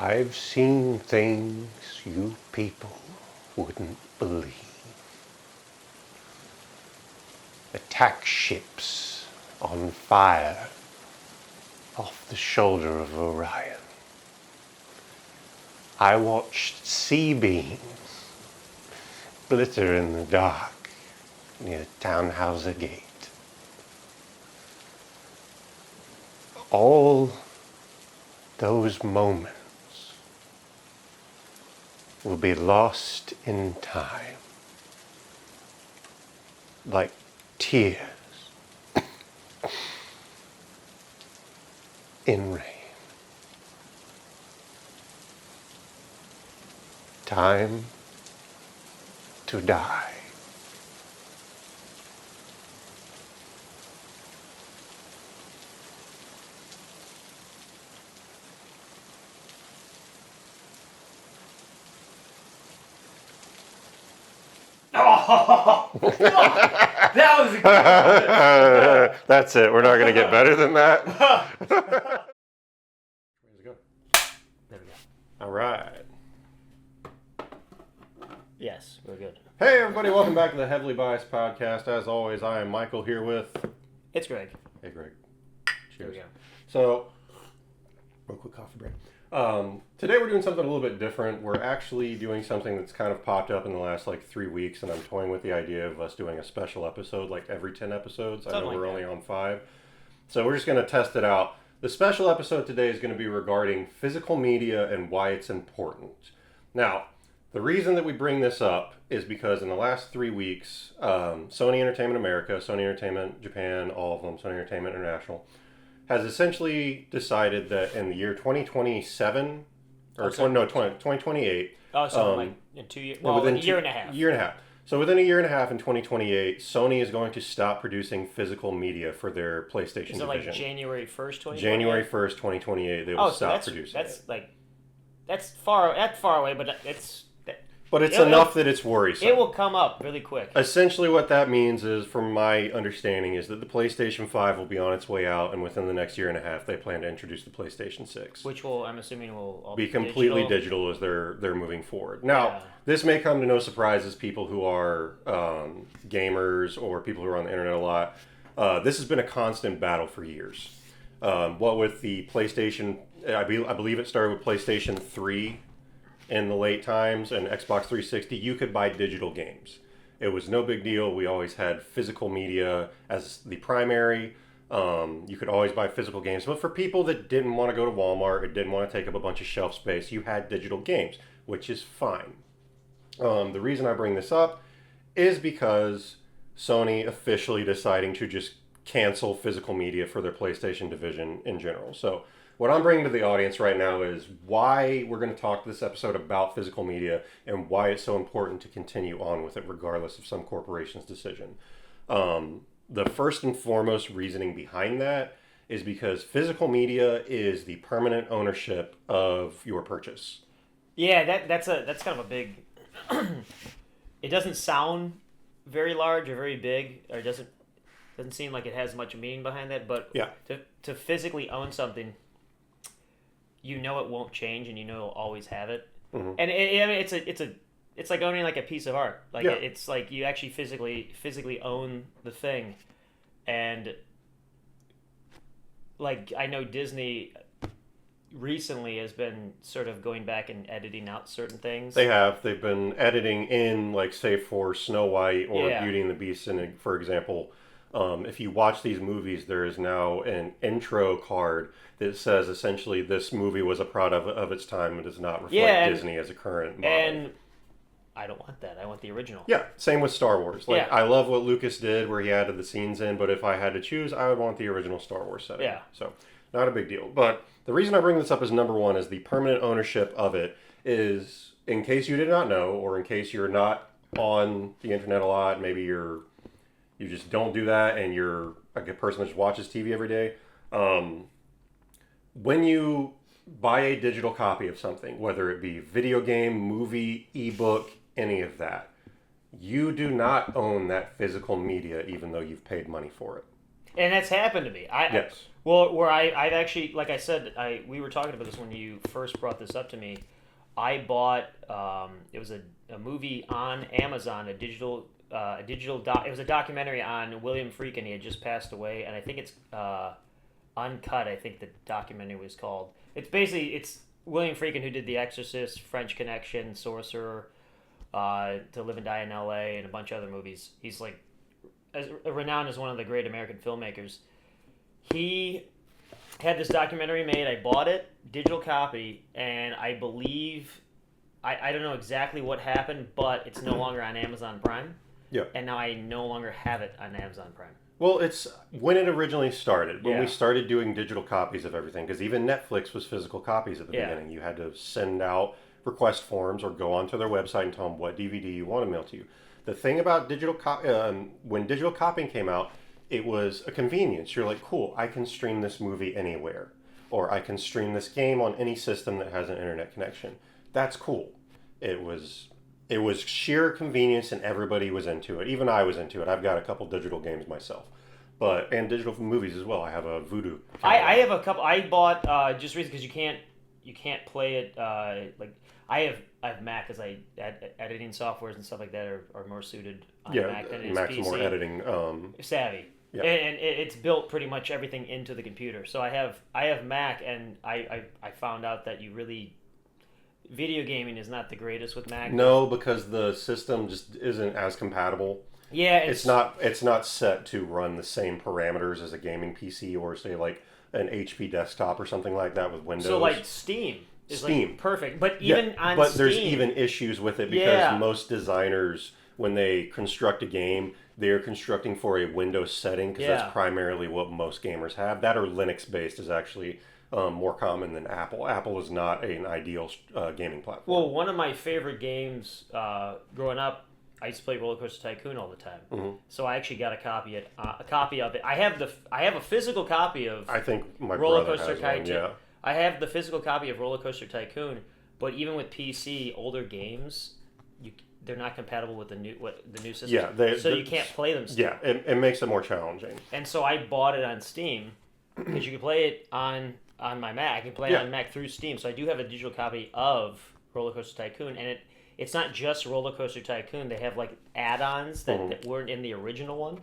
I've seen things you people wouldn't believe. Attack ships on fire off the shoulder of Orion. I watched sea beams glitter in the dark near Tannhauser Gate. All those moments will be lost in time, like tears in rain. Time to die. Oh, that was a good one. That's it. We're not going to get better than that. Where's it go? There we go. All right. Yes, we're good. Hey, everybody. Welcome back to the Heavily Biased Podcast. As always, I am Michael here with... It's Greg. Hey, Greg. There Cheers. we go. So, real quick coffee break. Today we're doing something a little bit different. We're actually doing something that's kind of popped up in the last 3 weeks, and I'm toying with the idea of us doing a special episode every 10 episodes. I know Something we're like only on 5. So we're just going to test it out. The special episode today is going to be regarding physical media and why it's important. Now, the reason that we bring this up is because in the last 3 weeks, Sony Entertainment America, Sony Entertainment Japan, all of them, Sony Entertainment International, has essentially decided that in the year 2027, or 2028. Oh, so in 2 years? Well, within a year and a half. Year and a half. So within a year and a half in 2028, Sony is going to stop producing physical media for their PlayStation Is it division. January 1st, 2028? January 1st, 2028, they will stop producing it. That's far away, but it's... But it's enough that it's worrisome. It will come up really quick. Essentially what that means is, from my understanding, is that the PlayStation 5 will be on its way out, and within the next year and a half, they plan to introduce the PlayStation 6. Which I'm assuming will all be completely digital as they're moving forward. Now, this may come to no surprise as people who are gamers or people who are on the internet a lot. This has been a constant battle for years. What with the PlayStation, I believe it started with PlayStation 3 in the late times, and Xbox 360, you could buy digital games. It was no big deal. We always had physical media as the primary. You could always buy physical games. But for people that didn't want to go to Walmart or didn't want to take up a bunch of shelf space, you had digital games, which is fine. The reason I bring this up is because Sony officially deciding to just cancel physical media for their PlayStation division in general. So what I'm bringing to the audience right now is why we're going to talk this episode about physical media and why it's so important to continue on with it regardless of some corporation's decision. The first and foremost reasoning behind that is because physical media is the permanent ownership of your purchase. Yeah, that's kind of a big... It doesn't sound very large or very big, or doesn't seem like it has much meaning behind that, but yeah. To physically own something, you know it won't change, and you know you'll always have it. Mm-hmm. And it's like owning a piece of art. It's like you actually physically own the thing, and I know Disney recently has been sort of going back and editing out certain things. They've been editing in, say for Snow White or Beauty and the Beast, and for example. If you watch these movies, there is now an intro card that says essentially this movie was a product of its time and does not reflect Disney as a current model. And I don't want that. I want the original. Yeah, same with Star Wars. I love what Lucas did where he added the scenes in, but if I had to choose, I would want the original Star Wars setting. Yeah. So, not a big deal. But the reason I bring this up as number one is the permanent ownership of it is, in case you did not know, or in case you're not on the internet a lot, maybe you just don't do that, and you're a person that just watches TV every day. When you buy a digital copy of something, whether it be video game, movie, ebook, any of that, you do not own that physical media even though you've paid money for it. And that's happened to me. Yes. I've actually, like I said, we were talking about this when you first brought this up to me. I bought it was a movie on Amazon, it was a documentary on William Friedkin. He had just passed away, and I think it's Uncut. I think the documentary was called. It's William Friedkin, who did The Exorcist, French Connection, Sorcerer, To Live and Die in L.A., and a bunch of other movies. He's like as renowned as one of the great American filmmakers. He had this documentary made. I bought it, digital copy, and I believe I don't know exactly what happened, but it's no longer on Amazon Prime. Yeah. And now I no longer have it on Amazon Prime. Well, it's when it originally started, when we started doing digital copies of everything, because even Netflix was physical copies at the beginning. You had to send out request forms or go onto their website and tell them what DVD you want to mail to you. The thing about when digital copying came out, it was a convenience. You're like, cool, I can stream this movie anywhere, or I can stream this game on any system that has an internet connection. That's cool. It was sheer convenience, and everybody was into it. Even I was into it. I've got a couple digital games myself, and digital movies as well. I have a Vudu. I have a couple. I bought just recently because you can't play it like I have Mac because editing softwares and stuff like that are more suited on Mac than it is Mac's PC. more editing savvy. Yeah. And it's built pretty much everything into the computer. So I have Mac, and I found out that video gaming is not the greatest with Mac. No, because the system just isn't as compatible. Yeah, it's not set to run the same parameters as a gaming PC or say like an HP desktop or something like that with Windows. So like Steam is like perfect, but even on but Steam, there's even issues with it because most designers, when they construct a game, they're constructing for a Windows setting because that's primarily what most gamers have. That or Linux based is actually more common than Apple. Apple is not an ideal gaming platform. Well, one of my favorite games growing up, I used to play Roller Coaster Tycoon all the time. Mm-hmm. So I actually got a copy of it. I have a physical copy of. I think my Roller brother Coaster has Tycoon. one, yeah. I have the physical copy of Roller Coaster Tycoon, but even with PC, older games, they're not compatible with the new system. Yeah, so you can't play them still. Yeah, it makes it more challenging. And so I bought it on Steam because you can play it on my Mac. I can play it on Mac through Steam. So I do have a digital copy of Roller Coaster Tycoon, and it's not just Roller Coaster Tycoon. They have like add-ons that weren't in the original one,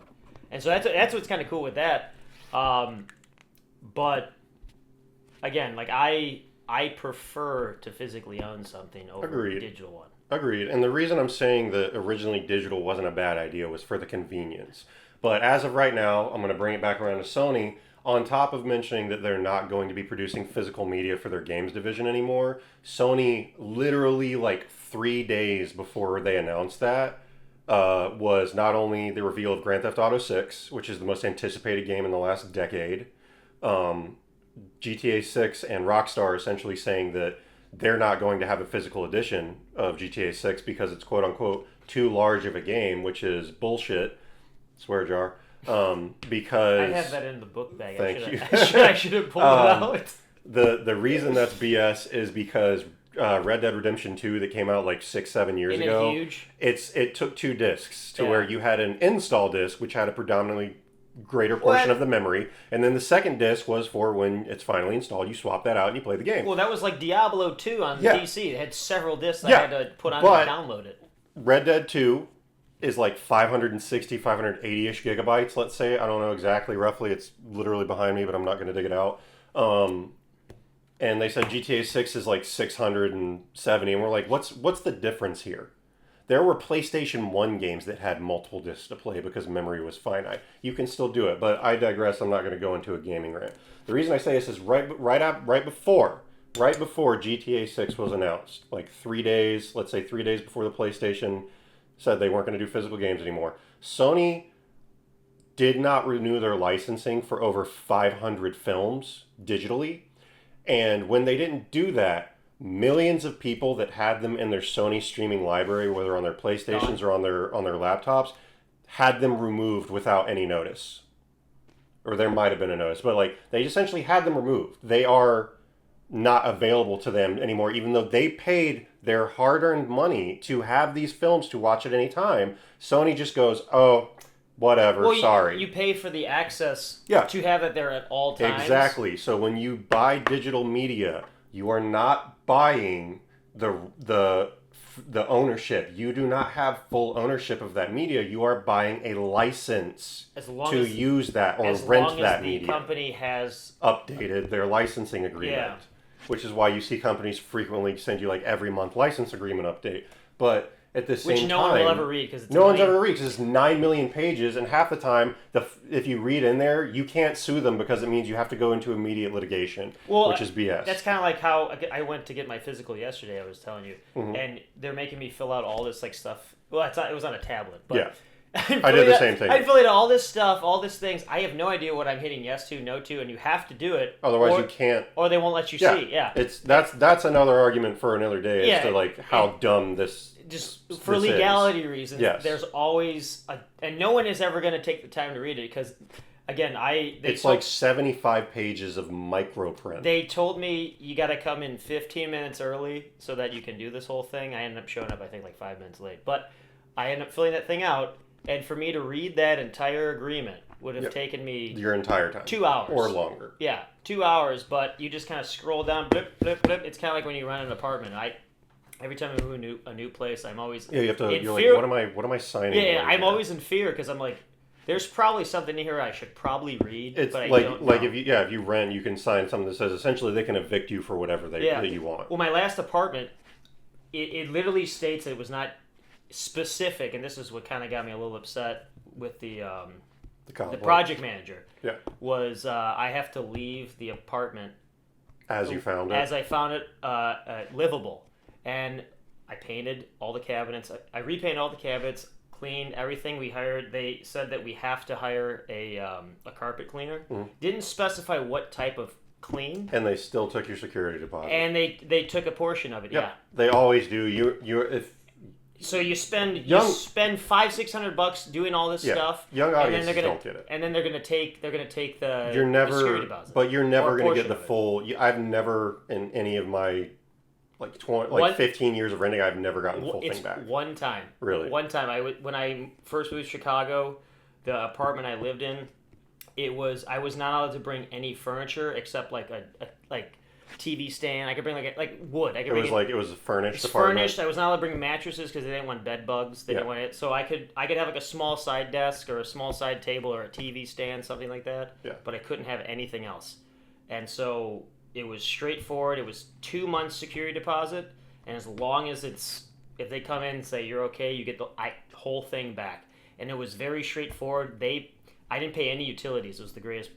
and so that's what's kind of cool with that. But again, like I prefer to physically own something over a digital one. Agreed. And the reason I'm saying that originally digital wasn't a bad idea was for the convenience. But as of right now, I'm going to bring it back around to Sony. On top of mentioning that they're not going to be producing physical media for their games division anymore, Sony literally like 3 days before they announced that was not only the reveal of Grand Theft Auto 6, which is the most anticipated game in the last decade, GTA 6 and Rockstar essentially saying that they're not going to have a physical edition of GTA 6 because it's quote-unquote too large of a game, which is bullshit. Swear jar. Because... I have that in the book bag. Thank you. I should have pulled it out. The reason that's BS is because Red Dead Redemption 2 that came out like 6-7 years ago, it took 2 discs to where you had an install disc, which had a predominantly greater portion of the memory, and then the second disc was for when it's finally installed, you swap that out and you play the game. Well, that was like Diablo 2 on PC. It had several discs I had to put on to download it. Red Dead 2 is like 560, 580-ish gigabytes, let's say. I don't know exactly, roughly. It's literally behind me, but I'm not going to dig it out. And they said GTA 6 is like 670, and we're like, what's the difference here? There were PlayStation 1 games that had multiple discs to play because memory was finite. You can still do it, but I digress. I'm not going to go into a gaming rant. The reason I say this is right before GTA 6 was announced, like 3 days, let's say 3 days before the PlayStation said they weren't going to do physical games anymore. Sony did not renew their licensing for over 500 films digitally, and when they didn't do that, millions of people that had them in their Sony streaming library, whether on their PlayStations or on their laptops, had them removed without any notice. Or there might have been a notice, but like they essentially had them removed. They are not available to them anymore, even though they paid their hard-earned money to have these films to watch at any time. Sony just goes, oh, whatever. Well, sorry. You pay for the access Yeah. to have it there at all times. Exactly. So when you buy digital media, you are not buying the ownership. You do not have full ownership of that media. You are buying a license to use that or rent that media. The company has updated their licensing agreement, Yeah. which is why you see companies frequently send you like every month license agreement update. But at the same time, which no one will ever read because no one's ever read because it's 9 million pages, and half the time, if you read in there, you can't sue them because it means you have to go into immediate litigation, which is BS. That's kind of like how I went to get my physical yesterday. I was telling you, Mm-hmm. and they're making me fill out all this like stuff. Well, it was on a tablet, but Yeah. I did the same thing. I fill out all this stuff, all these things. I have no idea what I'm hitting yes to, no to, and you have to do it. Otherwise, you can't. Or they won't let you see. Yeah, that's another argument for another day as to like how dumb this. Just for legality reasons, Yes. there's always and no one is ever going to take the time to read it because, again, it's like 75 pages of microprint. They told me you got to come in 15 minutes early so that you can do this whole thing. I ended up showing up, I think, like 5 minutes late, but I ended up filling that thing out, and for me to read that entire agreement would have taken me your entire time, 2 hours or longer. Yeah, 2 hours, but you just kind of scroll down, blip, blip, blip. It's kind of like when you rent an apartment. Every time I move a new place, I'm always you have to. You're fear. Like, what am I signing? Yeah, I'm always in fear because I'm like, there's probably something in here I should probably read. It's but I like don't know. if you rent, you can sign something that says essentially they can evict you for whatever that you want. Well, my last apartment, it literally states that it was not specific, and this is what kind of got me a little upset with the project manager. Yeah, was I have to leave the apartment as you found it, as I found it livable. And I painted all the cabinets. I repainted all the cabinets, cleaned everything. They said that we have to hire a carpet cleaner. Mm-hmm. Didn't specify what type of clean. And they still took your security deposit. And they took a portion of it. Yep. Yeah, they always do. So you spend $500-600 doing all this stuff. Young audiences don't get it. And then they're gonna take the security deposit. But you're never gonna get the full. I've never in any of my 15 years of renting, I've never gotten the full thing back. One time. Really? One time. When I first moved to Chicago, the apartment I lived in, I was not allowed to bring any furniture except like a TV stand. I could bring like wood. It was a furnished apartment. Furnished. I was not allowed to bring mattresses because they didn't want bed bugs. They didn't want it. So I could have like a small side desk or a small side table or a TV stand, something like that. Yeah. But I couldn't have anything else. And so it was straightforward. It was 2 months security deposit, and as long as if they come in and say you're okay, you get the whole thing back. And it was very straightforward. I didn't pay any utilities. It was the greatest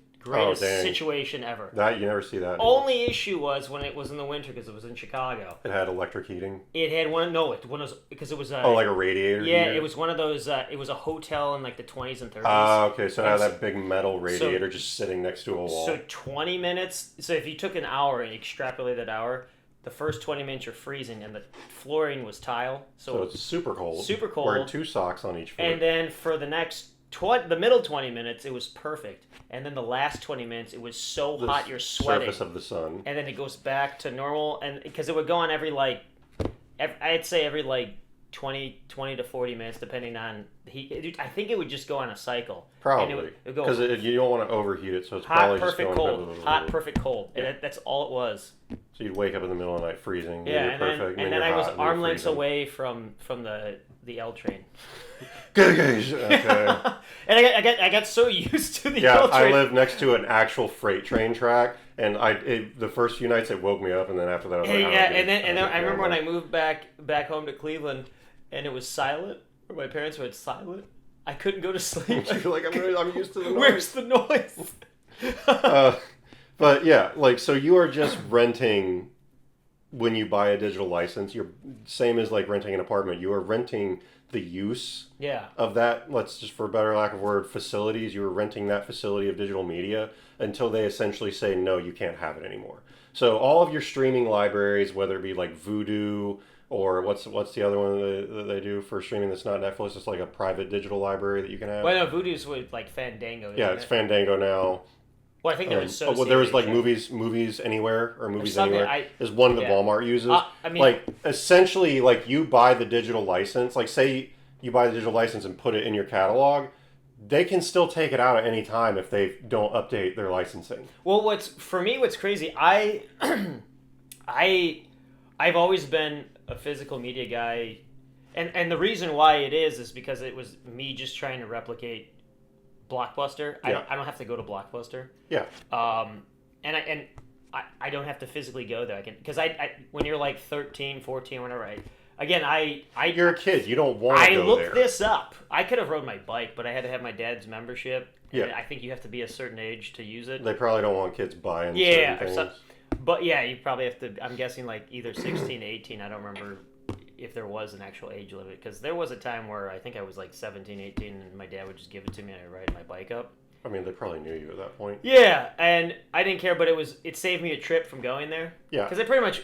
situation ever. That you never see that. Only issue was when it was in the winter because it was in Chicago. It had electric heating. It had one. No, it was because it was. Like a radiator. Yeah, heater? It was one of those. It was a hotel in like the 20s and 30s. Okay. So it had that big metal radiator just sitting next to a wall. So 20 minutes. So if you took an hour and extrapolated that hour, the first 20 minutes you're freezing, and the flooring was tile. So it's super cold. Super cold. Wearing 2 socks on each foot. And then for the next the middle 20 minutes, it was perfect. And then the last 20 minutes, it was so hot you're sweating. Surface of the sun. And then it goes back to normal. And because it would go on every 20 to 40 minutes, depending on the heat. I think it would just go on a cycle. Probably. Because you don't want to overheat it, so it's hot, probably perfect, just going cold. Hot, perfect, cold. Yeah. And that's all it was. So you'd wake up in the middle of the night freezing. Yeah, and then I was arm lengths freezing. away from the L train. Okay. And I got so used to the L train. I live next to an actual freight train track, and the first few nights it woke me up, and then after that I was like, and then I remember when I moved back home to Cleveland, and it was silent, or my parents were silent. I couldn't go to sleep. I'm used to the noise. Where's the noise? But yeah, so you are just renting when you buy a digital license. You're same as like renting an apartment. You are renting the use of that, let's just for better lack of word, facilities. You were renting that facility of digital media until they essentially say, no, you can't have it anymore. So all of your streaming libraries, whether it be like Vudu or what's the other one that they do for streaming that's not Netflix, it's like a private digital library that you can have. Well, no, Vudu's with like Fandango. Yeah, it's Fandango now. Well, I think there was there was like movies anywhere or movies anywhere is one that Walmart uses. Essentially, like you buy the digital license. Like say you buy the digital license and put it in your catalog. they can still take it out at any time if they don't update their licensing. Well, what's crazy, I've always been a physical media guy, and the reason why it is because it was me just trying to replicate Blockbuster. Yeah. I don't have to go to Blockbuster. Yeah. And I don't have to physically go there. I can, because I when you're like 13, 14, whatever. You're a kid. You don't want to go there. I looked this up. I could have rode my bike, but I had to have my dad's membership. Yeah. And I think you have to be a certain age to use it. They probably don't want kids buying certain things. But yeah, you probably have to. I'm guessing like either 16 to 18. I don't remember if there was an actual age limit, because there was a time where I think I was like 17, 18, and my dad would just give it to me and I'd ride my bike up. I mean, they probably knew you at that point. Yeah, and I didn't care, but it saved me a trip from going there. Yeah. Because I pretty much,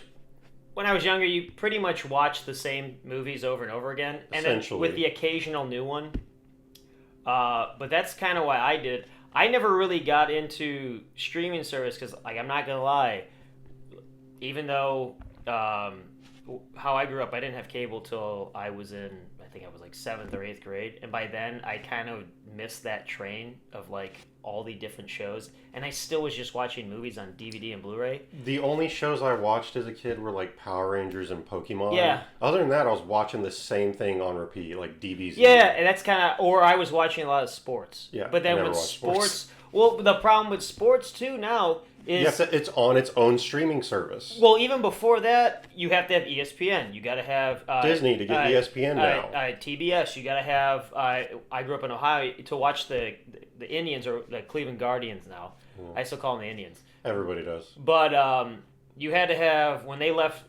when I was younger, you pretty much watched the same movies over and over again. And then with the occasional new one. But that's kind of why I did it. I never really got into streaming service because, like, I'm not going to lie, even though how I grew up, I didn't have cable till I was in, I think I was like 7th or 8th grade. And by then, I kind of missed that train of, like, all the different shows. And I still was just watching movies on DVD and Blu-ray. The only shows I watched as a kid were, like, Power Rangers and Pokemon. Yeah. Other than that, I was watching the same thing on repeat, like DBZ. Yeah, and that's kind of, or I was watching a lot of sports. Yeah. But then with sports, well, the problem with sports, too, now is... Yes, it's on its own streaming service. Well, even before that, you have to have ESPN. You got to have... Disney to get ESPN now. TBS. You got to have... I grew up in Ohio to watch the Indians, or the Cleveland Guardians now. I still call them the Indians. Everybody does. But you had to have... When they left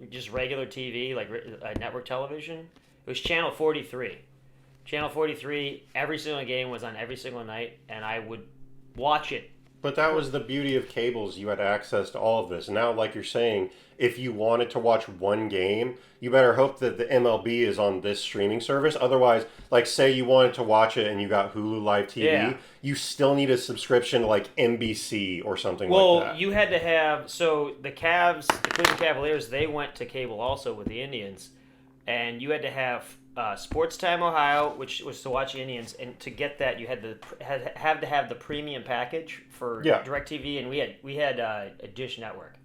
just regular TV, like network television, it was Channel 43. Channel 43, every single game was on every single night, and I would watch it. But that was the beauty of cables. You had access to all of this. Now, like you're saying, if you wanted to watch one game, you better hope that the MLB is on this streaming service. Otherwise, like, say you wanted to watch it and you got Hulu Live TV, you still need a subscription to, like, NBC or something like that. Well, you had to have... So, the Cleveland Cavaliers, they went to cable also with the Indians. And you had to have... Sports Time Ohio, which was to watch Indians, and to get that you had to have the premium package for DirecTV, and we had a Dish Network,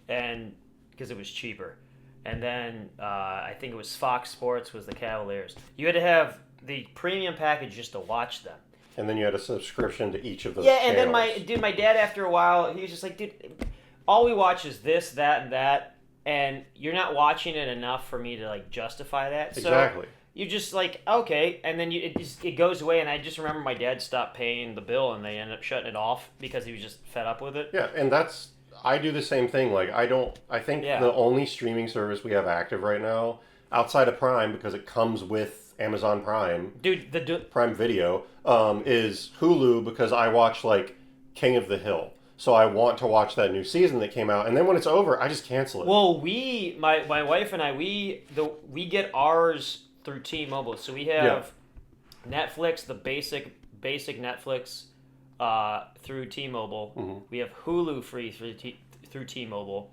and because it was cheaper, and then I think it was Fox Sports was the Cavaliers. You had to have the premium package just to watch them. And then you had a subscription to each of those. Yeah, and then my dad, after a while, he was just like, dude, all we watch is this, that, and that. And you're not watching it enough for me to, like, justify that. Exactly. So you just like, okay, and then it goes away. And I just remember my dad stopped paying the bill, and they ended up shutting it off because he was just fed up with it. Yeah, and I do the same thing. Like, I think the only streaming service we have active right now, outside of Prime, because it comes with Amazon Prime, Prime Video, is Hulu, because I watch, like, King of the Hill. So I want to watch that new season that came out, and then when it's over, I just cancel it. Well, my wife and I, we get ours through T-Mobile. So we have Netflix, the basic Netflix, through T-Mobile. Mm-hmm. We have Hulu free through T-Mobile.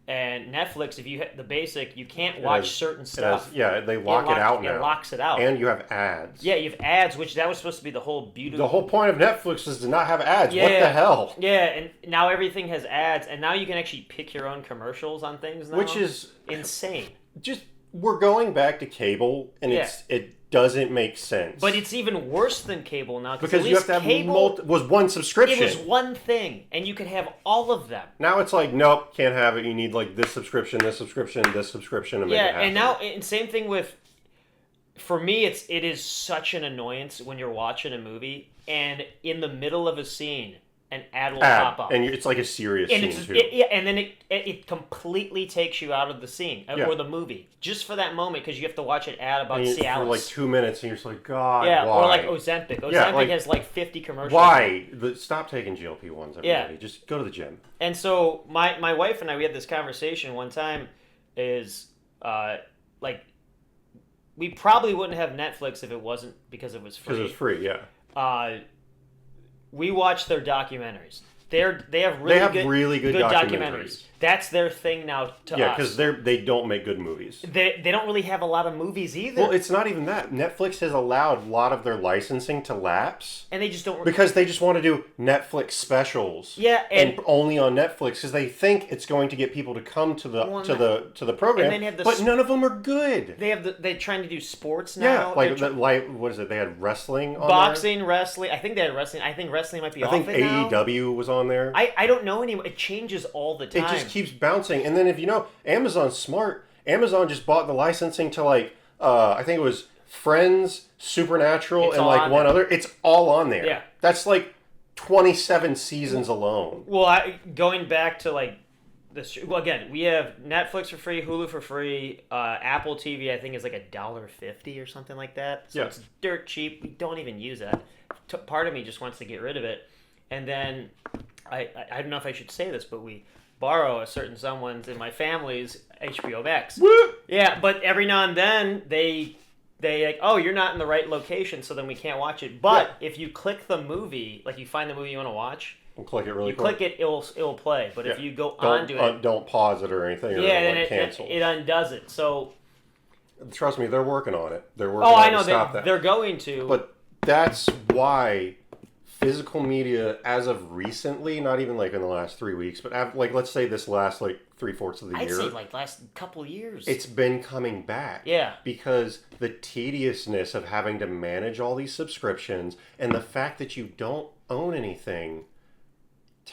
And Netflix, if you hit the basic, you can't watch certain stuff. They lock it out now. It locks it out. And you have ads. Yeah, you have ads, which that was supposed to be the whole beauty. The whole point of Netflix is to not have ads. Yeah, what the hell? Yeah, and now everything has ads, and now you can actually pick your own commercials on things now. Which is insane. We're going back to cable, and it doesn't make sense. But it's even worse than cable now, because you have to have cable was one subscription. It was one thing, and you could have all of them. Now it's like, nope, can't have it. You need like this subscription, this subscription, this subscription to make it happen. And now same thing with. For me, it is such an annoyance when you're watching a movie and in the middle of a scene, an ad will pop up, and it's like a serious scene too. And then it completely takes you out of the scene or the movie just for that moment, because you have to watch an ad about Cialis for like 2 minutes, and you're just like, God, why? Or like Ozempic. Ozempic has like 50 commercials. Why? Stop taking GLP-1s, everybody. Yeah. Just go to the gym. And so my wife and I, we had this conversation one time. Is like, we probably wouldn't have Netflix if it wasn't because it was free. Because it was free, yeah. We watch their documentaries. They have really good documentaries. That's their thing now to us. Yeah, because they don't make good movies. They don't really have a lot of movies either. Well, it's not even that. Netflix has allowed a lot of their licensing to lapse. And they just don't... Because they just want to do Netflix specials. Yeah, and only on Netflix because they think it's going to get people to come to the program. And then but none of them are good. They're trying to do sports now. Yeah, what is it? They had wrestling on boxing, there? Wrestling. I think they had wrestling. I think wrestling might be off it now. I think AEW was on there. I don't know anymore. It changes all the time. It just keeps bouncing. And then if you know, Amazon's smart. Amazon just bought the licensing to I think it was Friends, Supernatural, and one other. It's all on there. Yeah. That's 27 seasons alone. Well, going back to this. Well, again, we have Netflix for free, Hulu for free, Apple TV. I think is $1.50 or something like that. So it's dirt cheap. We don't even use that. Part of me just wants to get rid of it. And then I don't know if I should say this, but we borrow a certain someone's in my family's HBO Max. Woo! Yeah, but every now and then they oh, you're not in the right location, so then we can't watch it. But if you click the movie, you find the movie you want to watch, we'll click it really quick. Click it, it'll play. But if you go onto it, don't pause it or anything. Or then cancel. It undoes it. So trust me, they're working on it. They're working. Oh, I know they're going to. But that's why physical media, as of recently, not even in the last 3 weeks, but let's say this last 3/4 of the year. I'd say last couple of years. It's been coming back. Yeah. Because the tediousness of having to manage all these subscriptions and the fact that you don't own anything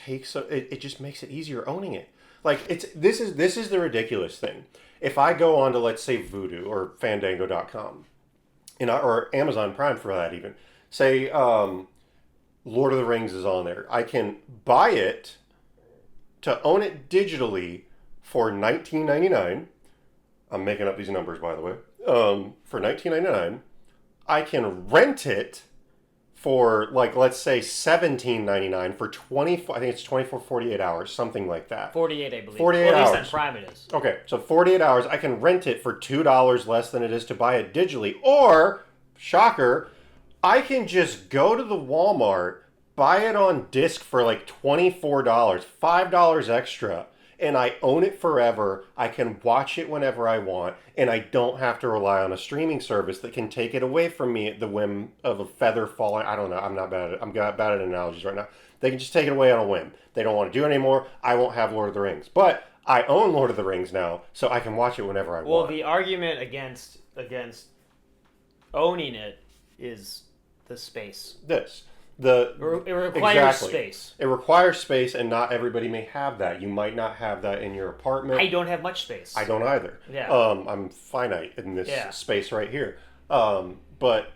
it just makes it easier owning it. This is the ridiculous thing. If I go on to, let's say, Vudu or Fandango.com or Amazon Prime for that even, say Lord of the Rings is on there. I can buy it to own it digitally for $19.99. I'm making up these numbers, by the way. For $19.99, I can rent it for let's say $17.99 for 24. I think it's 24, 48 hours, something like that. 48, I believe. 48 hours. At least on Prime it is. Okay, so 48 hours. I can rent it for $2 less than it is to buy it digitally, or shocker, I can just go to the Walmart, buy it on disc for $24, $5 extra, and I own it forever. I can watch it whenever I want, and I don't have to rely on a streaming service that can take it away from me at the whim of a feather falling. I don't know. I'm not bad at it. I'm bad at analogies right now. They can just take it away on a whim. They don't want to do it anymore. I won't have Lord of the Rings. But I own Lord of the Rings now, so I can watch it whenever I want. Well, the argument against owning it is the space. It requires space. It requires space, and not everybody may have that. You might not have that in your apartment. I don't have much space. I don't either. Yeah. I'm finite in this space right here. But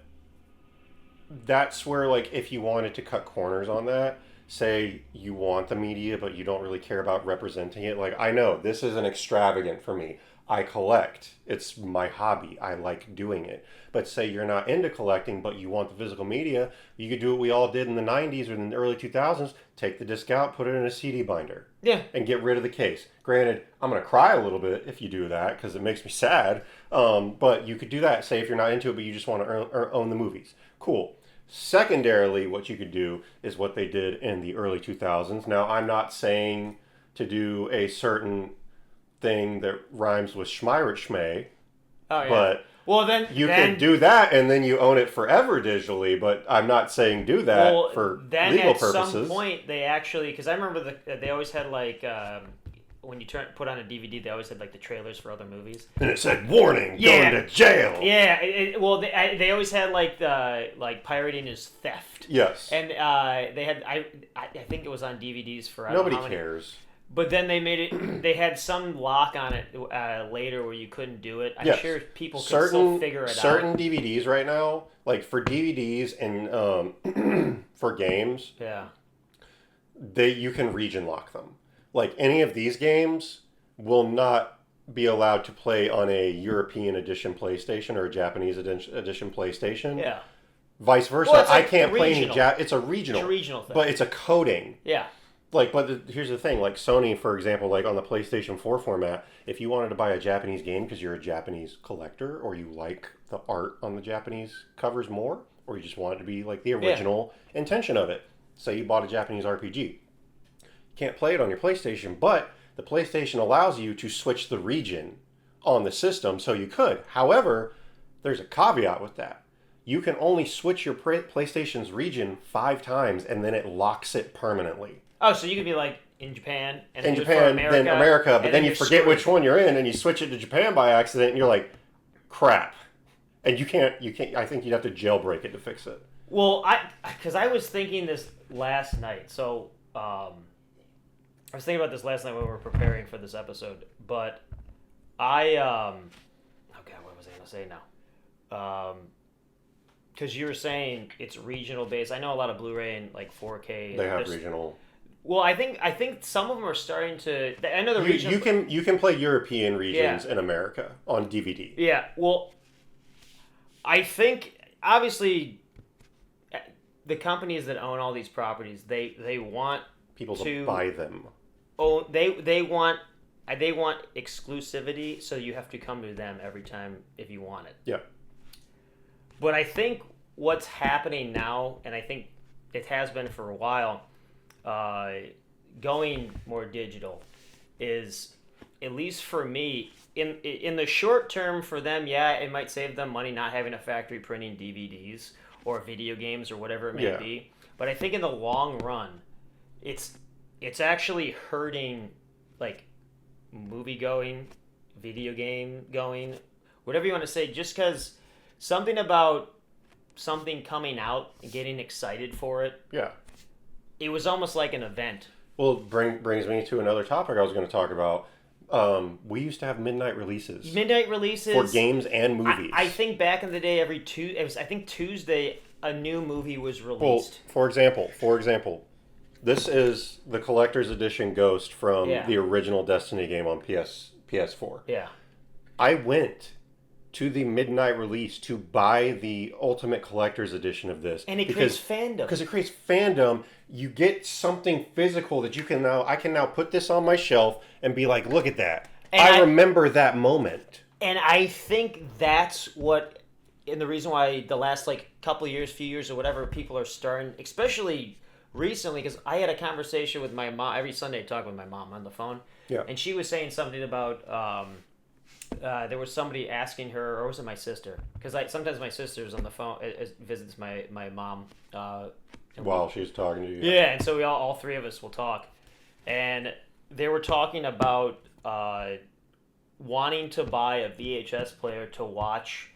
that's where, if you wanted to cut corners on that, say you want the media, but you don't really care about representing it. I know this isn't extravagant for me. I collect. It's my hobby. I like doing it. But say you're not into collecting, but you want the physical media, you could do what we all did in the 90s or in the early 2000s, take the disc out, put it in a CD binder. Yeah. And get rid of the case. Granted, I'm going to cry a little bit if you do that because it makes me sad. But you could do that, say if you're not into it, but you just want to own the movies. Cool. Secondarily, what you could do is what they did in the early 2000s. Now, I'm not saying to do a certain thing that rhymes with Schmeirit Schmay. Oh, yeah. But you can do that and then you own it forever digitally, but I'm not saying do that for legal purposes. At some point they actually, because I remember they always had when you put on a DVD, they always had the trailers for other movies. And it said, warning, going to jail. Yeah, they always had pirating is theft. Yes. And they had, I think it was on DVDs for, nobody cares. But then they made it. They had some lock on it later where you couldn't do it. I'm sure people could still figure it out. Certain DVDs right now, for DVDs and for games, you can region lock them. Any of these games will not be allowed to play on a European edition PlayStation or a Japanese edition PlayStation. Yeah. Vice versa, well, I can't play any. It's a regional. It's a regional thing, but it's a coding. Yeah. Here's the thing, Sony, for example, on the PlayStation 4 format, if you wanted to buy a Japanese game because you're a Japanese collector or you like the art on the Japanese covers more, or you just want it to be the original intention of it, say you bought a Japanese RPG, can't play it on your PlayStation, but the PlayStation allows you to switch the region on the system, so you could. However, there's a caveat with that. You can only switch your PlayStation's region 5 times, and then it locks it permanently. Oh, so you could be like in Japan, and then America, but then you forget screwed. which one you're in, and you switch it to Japan by accident, and you're like, crap. And you can't. I think you'd have to jailbreak it to fix it. Well, because I was thinking this last night. So I was thinking about this last night when we were preparing for this episode. But oh God, what was I gonna say now? Because you were saying it's regional based. I know a lot of Blu-ray and like 4K. They have regional. Well, I think some of them are starting to. I know the regional. You can play European regions in America on DVD. Yeah. Well, I think obviously the companies that own all these properties, they want people to buy them. Oh, they want exclusivity, so you have to come to them every time if you want it. Yeah. But I think what's happening now, and I think it has been for a while, going more digital, is, at least for me, in the short term for them, yeah, it might save them money not having a factory printing DVDs or video games or whatever it may be. But I think in the long run, it's actually hurting, like, movie going, video game going, whatever you want to say, just because something about something coming out and getting excited for it. Yeah. It was almost like an event. Well, brings me to another topic I was going to talk about. We used to have midnight releases. Midnight releases for games and movies. I think back in the day, I think Tuesday a new movie was released. Well, for example, this is the collector's edition Ghost from the original Destiny game on PS4. Yeah. I went to the midnight release to buy the ultimate collector's edition of this. And it creates fandom. Because it creates fandom. You get something physical that I can now put this on my shelf and be like, look at that. And I remember that moment. And I think that's what, and the reason why the last few years or whatever, people are starting, especially recently, because I had a conversation with my mom every Sunday. I talk with my mom on the phone. Yeah. And she was saying something about there was somebody asking her, or was it my sister? Because sometimes my sister's on the phone, visits my mom. While she's talking to you. Yeah, and so we all three of us will talk. And they were talking about wanting to buy a VHS player to watch,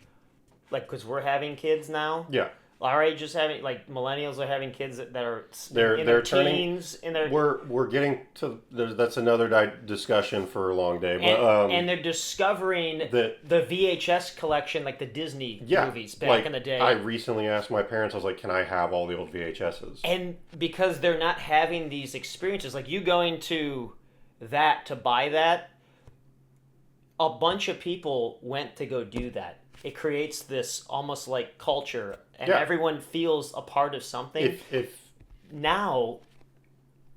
because we're having kids now. Yeah. Our age is having, millennials are having kids that are in their teens. We're getting to, that's another discussion for a long day. But, and they're discovering the VHS collection, like the Disney movies back in the day. I recently asked my parents, I was like, can I have all the old VHSs? And because they're not having these experiences, like you going to that to buy that, a bunch of people went to go do that. It creates this almost like culture, and everyone feels a part of something. If now,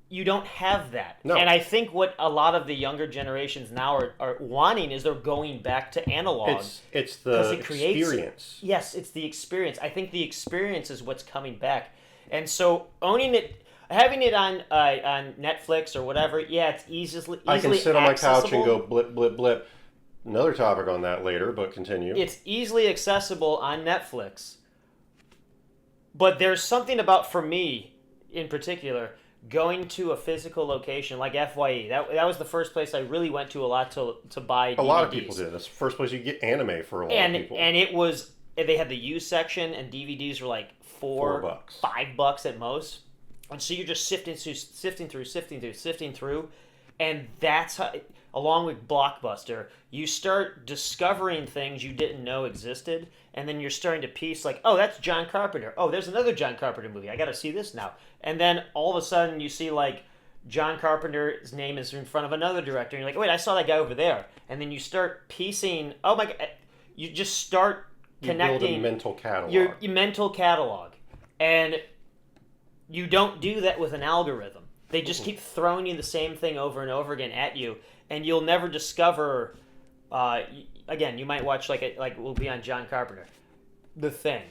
you don't have that. No. And I think what a lot of the younger generations now are wanting is they're going back to analog. It's the experience. Yes, it's the experience. I think the experience is what's coming back. And so owning it, having it on Netflix or whatever, it's easily I can sit on my couch and accessible. go blip, blip, blip. Another topic on that later, but continue. It's easily accessible on Netflix. But there's something about, for me in particular, going to a physical location like FYE. That was the first place I really went to a lot to buy DVDs. A lot of people did. That's the first place you get anime for a lot of people. And it was, they had the used section, and DVDs were like $4, $5 at most. And so you're just sifting through, and that's how, along with Blockbuster, you start discovering things you didn't know existed, and then you're starting to piece like, oh, that's John Carpenter. Oh, there's another John Carpenter movie. I got to see this now. And then all of a sudden you see John Carpenter's name is in front of another director, and you're like, wait, I saw that guy over there. And then you start piecing, oh my God, you just start connecting. You build a mental catalog. Your mental catalog. And you don't do that with an algorithm. They just keep throwing you the same thing over and over again at you, and you'll never discover. Again, you might watch like we'll be on John Carpenter, The Thing.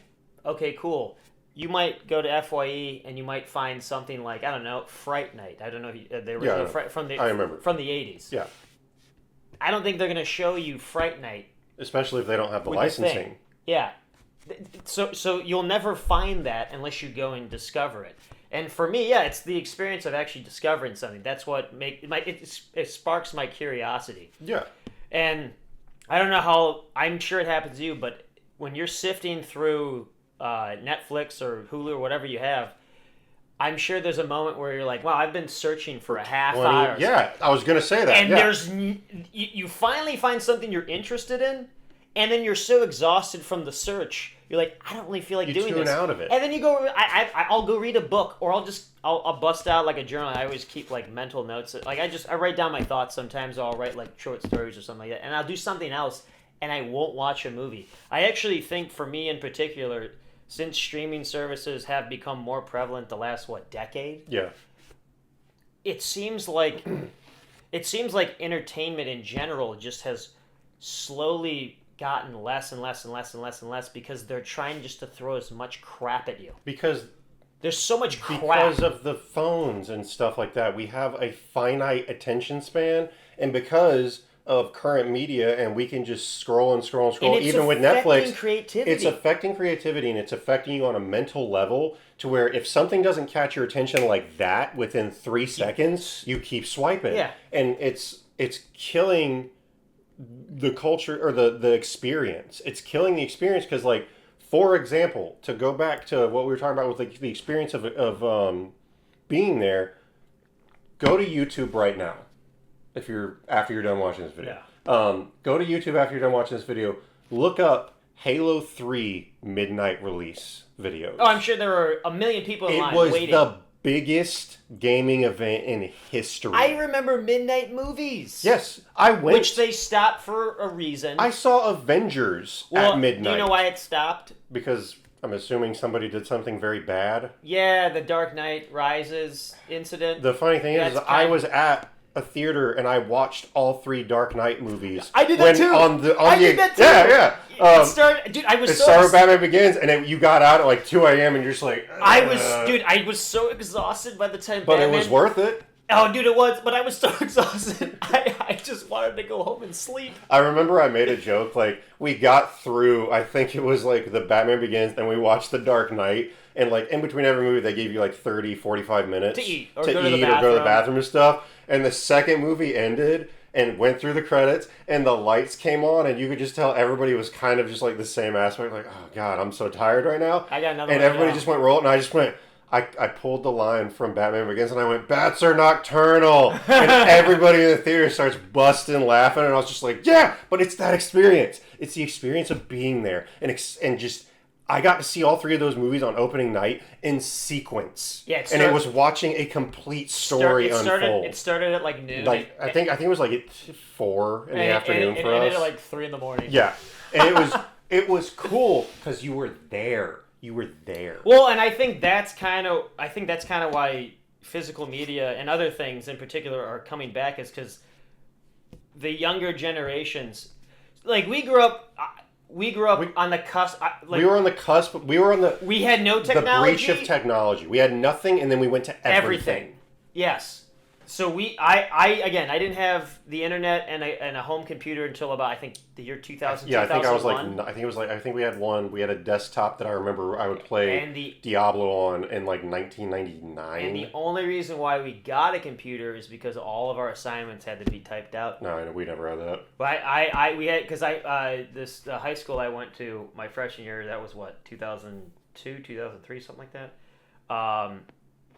Okay, cool. you might go to FYE and you might find something like, I don't know, Fright Night. I don't know if you, the original I remember. From the 80s. Yeah. I don't think they're going to show you Fright Night. Especially if they don't have the licensing. Yeah. So you'll never find that unless you go and discover it. And for me, yeah, it's the experience of actually discovering something. That's what it sparks my curiosity. Yeah. And I don't know how, I'm sure it happens to you, but when you're sifting through Netflix or Hulu or whatever you have, I'm sure there's a moment where you're like, wow, I've been searching for a half hour. Yeah, I was going to say that. And you finally find something you're interested in, and then you're so exhausted from the search, you're like, I don't really feel like doing this. You tune out of it. And then you go, I'll go read a book, or I'll bust out like a journal. I always keep like mental notes. Like I write down my thoughts sometimes, or I'll write like short stories or something like that, and I'll do something else, and I won't watch a movie. I actually think for me in particular, since streaming services have become more prevalent the last, decade? Yeah. It seems like entertainment in general just has slowly gotten less and less and less and less and less because they're trying just to throw as much crap at you. Because there's so much crap. Because of the phones and stuff like that. We have a finite attention span, and because of current media, and we can just scroll and scroll and scroll. Even with Netflix, it's affecting creativity, and it's affecting you on a mental level to where if something doesn't catch your attention like that within 3 seconds, you keep swiping. Yeah. And it's killing the culture or the experience. It's killing the experience because, like, for example, to go back to what we were talking about with the experience of being there, go to YouTube right now. After you're done watching this video. Yeah. Go to YouTube after you're done watching this video. Look up Halo 3 midnight release videos. Oh, I'm sure there are a million people in line waiting. It was the biggest gaming event in history. I remember midnight movies. Yes, I went. Which they stopped for a reason. I saw Avengers at midnight. Do you know why it stopped? Because I'm assuming somebody did something very bad. Yeah, the Dark Knight Rises incident. The funny thing is I was at a theater and I watched all 3 Dark Knight movies. I did that too. I did that too. Yeah. It started with Batman Begins, and you got out at like 2 a.m. and you're just like. I was so exhausted by the time. But Batman, it was worth it. Oh, dude, it was. But I was so exhausted. I just wanted to go home and sleep. I remember I made a joke like we got through. I think it was like the Batman Begins, and we watched the Dark Knight. And like in between every movie, they gave you like 30, 45 minutes to eat or go to the bathroom and stuff. And the second movie ended and went through the credits, and the lights came on, and you could just tell everybody was kind of just like the same aspect. Like, oh God, I'm so tired right now. I got another. And everybody just went roll, and I just went. I pulled the line from Batman Begins, and I went, "Bats are nocturnal," and everybody in the theater starts busting laughing, and I was just like, "Yeah!" But it's that experience. It's the experience of being there, and just. I got to see all 3 of those movies on opening night in sequence. Yeah, it was watching a complete story unfold. It started at like noon. I think it was like at 4 in the afternoon for us. It ended at like 3 in the morning. Yeah, and it was cool because you were there. You were there. Well, and I think that's kind of why physical media and other things in particular are coming back, is because the younger generations, like we grew up on the cusp. We were on the cusp. We had no technology. The breach of technology. We had nothing, and then we went to everything. Yes. So I didn't have the internet and a home computer until about, I think, the year 2000. Yeah, I think we had one. We had a desktop that I remember I would play Diablo on in like 1999. And the only reason why we got a computer is because all of our assignments had to be typed out. No, we never had that. But we had, because the high school I went to my freshman year, that was 2002, 2003, something like that.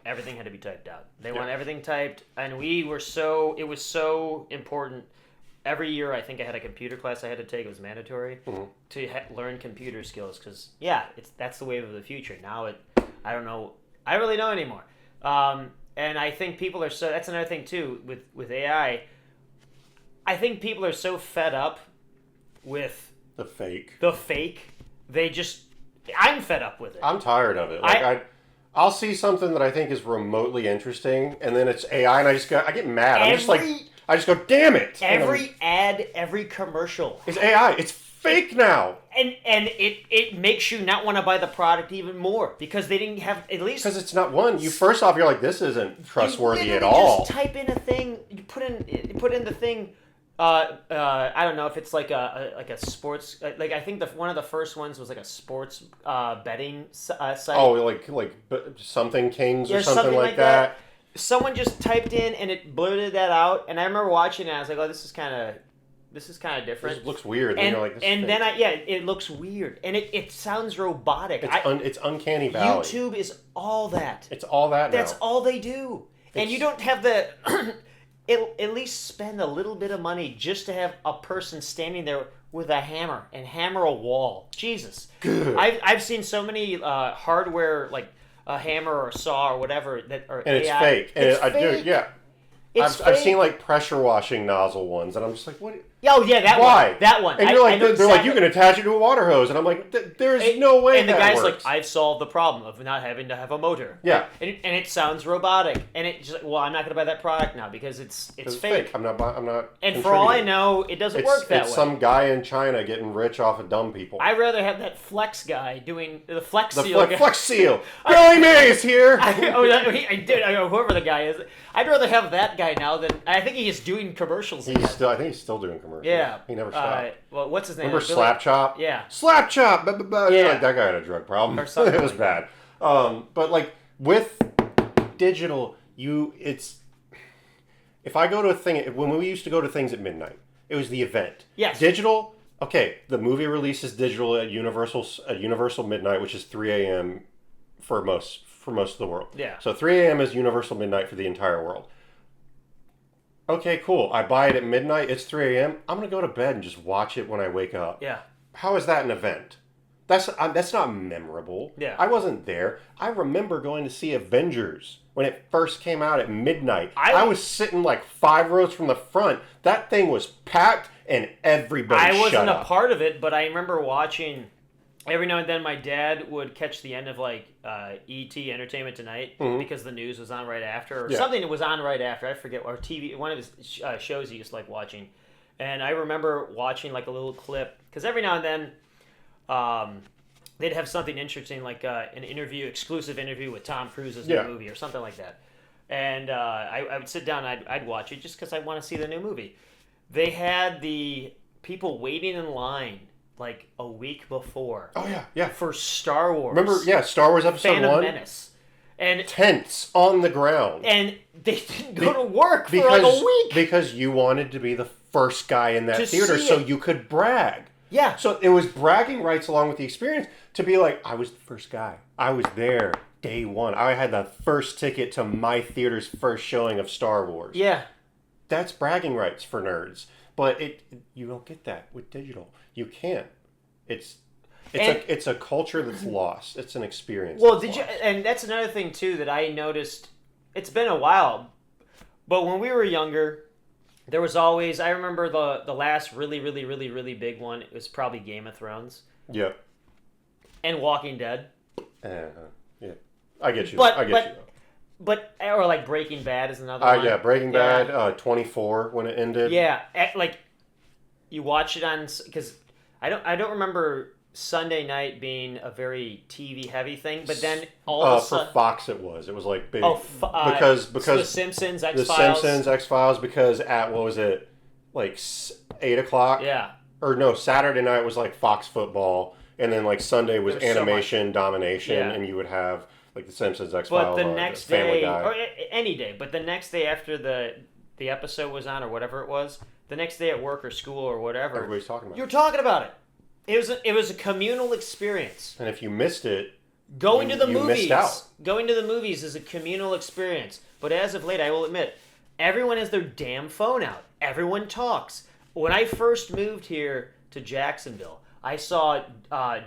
Everything had to be typed out. They want everything typed, and it was so important. Every year, I think I had a computer class I had to take. It was mandatory to learn computer skills because, that's the wave of the future. Now I don't know. I don't really know anymore. And I think people are so. That's another thing too with AI. I think people are so fed up with the fake. I'm fed up with it. I'm tired of it. I'll see something that I think is remotely interesting, and then it's AI, and I get mad. I just go, damn it! Every ad, every commercial. It's AI. It's fake now. And it makes you not want to buy the product even more because they didn't have at least because it's not one. You first off, you're like, this isn't trustworthy at you all. Just type in a thing. You put in the thing. I don't know if it's like a sports like I think one of the first ones was like a sports betting site. Oh, like something Kings or something like that. Someone just typed in and it blurted that out, and I remember watching it. And I was like, oh, this is kind of different. This looks weird. And, you're like, it looks weird, and it sounds robotic. It's uncanny valley. YouTube is all that. It's all that. That's all they do, and you don't have the. At least spend a little bit of money just to have a person standing there with a hammer and hammer a wall. Jesus, good. I've seen so many hardware like a hammer or a saw or whatever that are and it's AI. fake. It's and fake. Yeah. I've seen like pressure washing nozzle ones, and I'm just like, what? Oh yeah, Why? That one. And you're like, they're like, you can attach it to a water hose, and I'm like, there's no way. And the that guy's works. like, I've solved the problem of not having to have a motor. Yeah. And it sounds robotic, and it's just well, I'm not going to buy that product now because it's fake. I'm not. And for all I know, it doesn't work that way. It's some guy in China getting rich off of dumb people. I'd rather have that Flex guy doing the Flex Seal. Flex Seal. Billy Mays here. Whoever the guy is. I'd rather have that guy now than I think he is doing commercials. I think he's still doing commercials. Yeah. He never stopped. Well, what's his name? Remember Slap Chop? Yeah. Slap Chop. Yeah. Like, that guy had a drug problem. Or something it was bad. But like with digital, if I go to a thing, when we used to go to things at midnight, it was the event. Yes. Digital. Okay, the movie releases digital at Universal midnight, which is 3 a.m. for most of the world. Yeah. So 3 a.m. is Universal midnight for the entire world. Okay, cool. I buy it at midnight. It's 3 a.m. I'm going to go to bed and just watch it when I wake up. Yeah. How is that an event? That's not memorable. Yeah. I wasn't there. I remember going to see Avengers when it first came out at midnight. I was sitting like 5 rows from the front. That thing was packed and everybody shut up. I wasn't a part of it, but I remember watching. Every now and then, my dad would catch the end of like E.T. Entertainment Tonight because the news was on right after, or something that was on right after. I forget, or TV. One of his shows he used to like watching, and I remember watching like a little clip because every now and then, they'd have something interesting like an exclusive interview with Tom Cruise's new movie or something like that, and I would sit down and I'd watch it just because I want to see the new movie. They had the people waiting in line like a week before. Oh yeah. For Star Wars. Remember, Star Wars Episode 1? Phantom Menace. And tents on the ground. And they didn't go to work for like a week. Because you wanted to be the first guy in that theater so you could brag. Yeah. So it was bragging rights along with the experience to be like, I was the first guy. I was there day one. I had the first ticket to my theater's first showing of Star Wars. Yeah. That's bragging rights for nerds. But you don't get that with digital. You can't. It's a culture that's lost. It's an experience. Well, and that's another thing too that I noticed. It's been a while, but when we were younger, there was always. I remember the last really, really, really, really big one. It was probably Game of Thrones. Yeah. And Walking Dead. Yeah. I get you. I get you. But or like Breaking Bad is another one. Yeah, Breaking Bad, 24 when it ended. Yeah, like you watch it on because I don't remember Sunday night being a very TV heavy thing, but then all of a sudden for Fox it was like big because The Simpsons, X-Files because at what was it like 8 o'clock? Yeah. Or no, Saturday night was like Fox football, and then like Sunday was animation domination, and you would have. Like The Simpsons, X-Files, but the next day, Guy. or any day, but the next day after the episode was on or whatever it was, the next day at work or school or whatever, everybody's talking about it. You're talking about it. It was a communal experience. And if you missed it, going to the movies, missed out. Going to the movies is a communal experience. But as of late, I will admit, everyone has their damn phone out. Everyone talks. When I first moved here to Jacksonville, I saw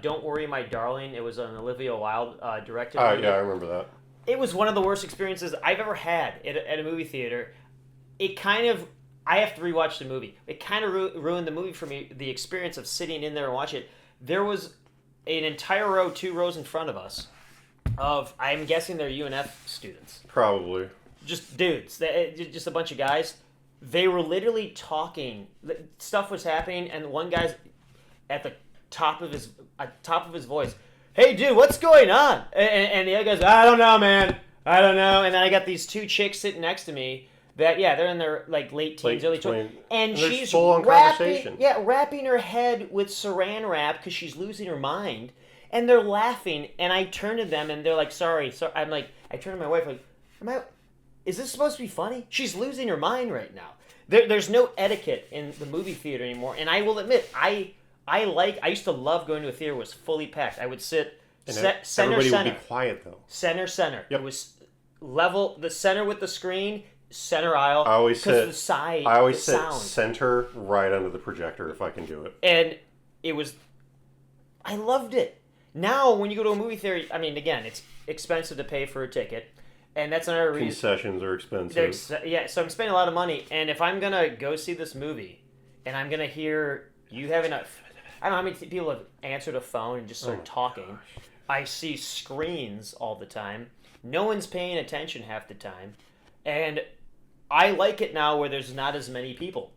Don't Worry My Darling. It was an Olivia Wilde directed movie. Yeah, I remember that. It was one of the worst experiences I've ever had at a movie theater. It kind of... I have to rewatch the movie. It kind of ruined the movie for me, the experience of sitting in there and watching it. There was an entire row, 2 rows in front of us, of, I'm guessing they're UNF students. Probably. Just dudes. Just a bunch of guys. They were literally talking. Stuff was happening, and one guy's... at the top of his voice, "Hey, dude, what's going on?" And the other goes, "I don't know, man. I don't know." And then I got these two chicks sitting next to me that, they're in their like late teens, early 20s, and she's wrapping her head with Saran wrap because she's losing her mind, and they're laughing. And I turn to them, and they're like, "Sorry." So I'm like, I turn to my wife, like, is this supposed to be funny? She's losing her mind right now. There's no etiquette in the movie theater anymore. And I will admit, I used to love going to a theater. It was fully packed. I would sit center. Everybody would be quiet though. Center. Yep. It was level, the center with the screen, center aisle. I always sit sound. center right under the projector if I can do it. And it was, I loved it. Now when you go to a movie theater, I mean, again, it's expensive to pay for a ticket. And that's another reason. Concessions are expensive. So I'm spending a lot of money. And if I'm going to go see this movie and I'm going to hear you having I don't know how many people have answered a phone and just started talking. Gosh. I see screens all the time. No one's paying attention half the time. And I like it now where there's not as many people.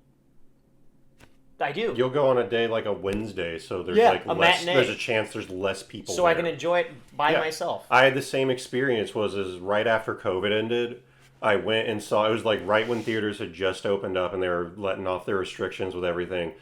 I do. You'll go on a day like a Wednesday, so there's matinee. There's a chance there's less people so there. I can enjoy it by myself. I had the same experience. Was right after COVID ended, I went and saw. It was like right when theaters had just opened up and they were letting off their restrictions with everything.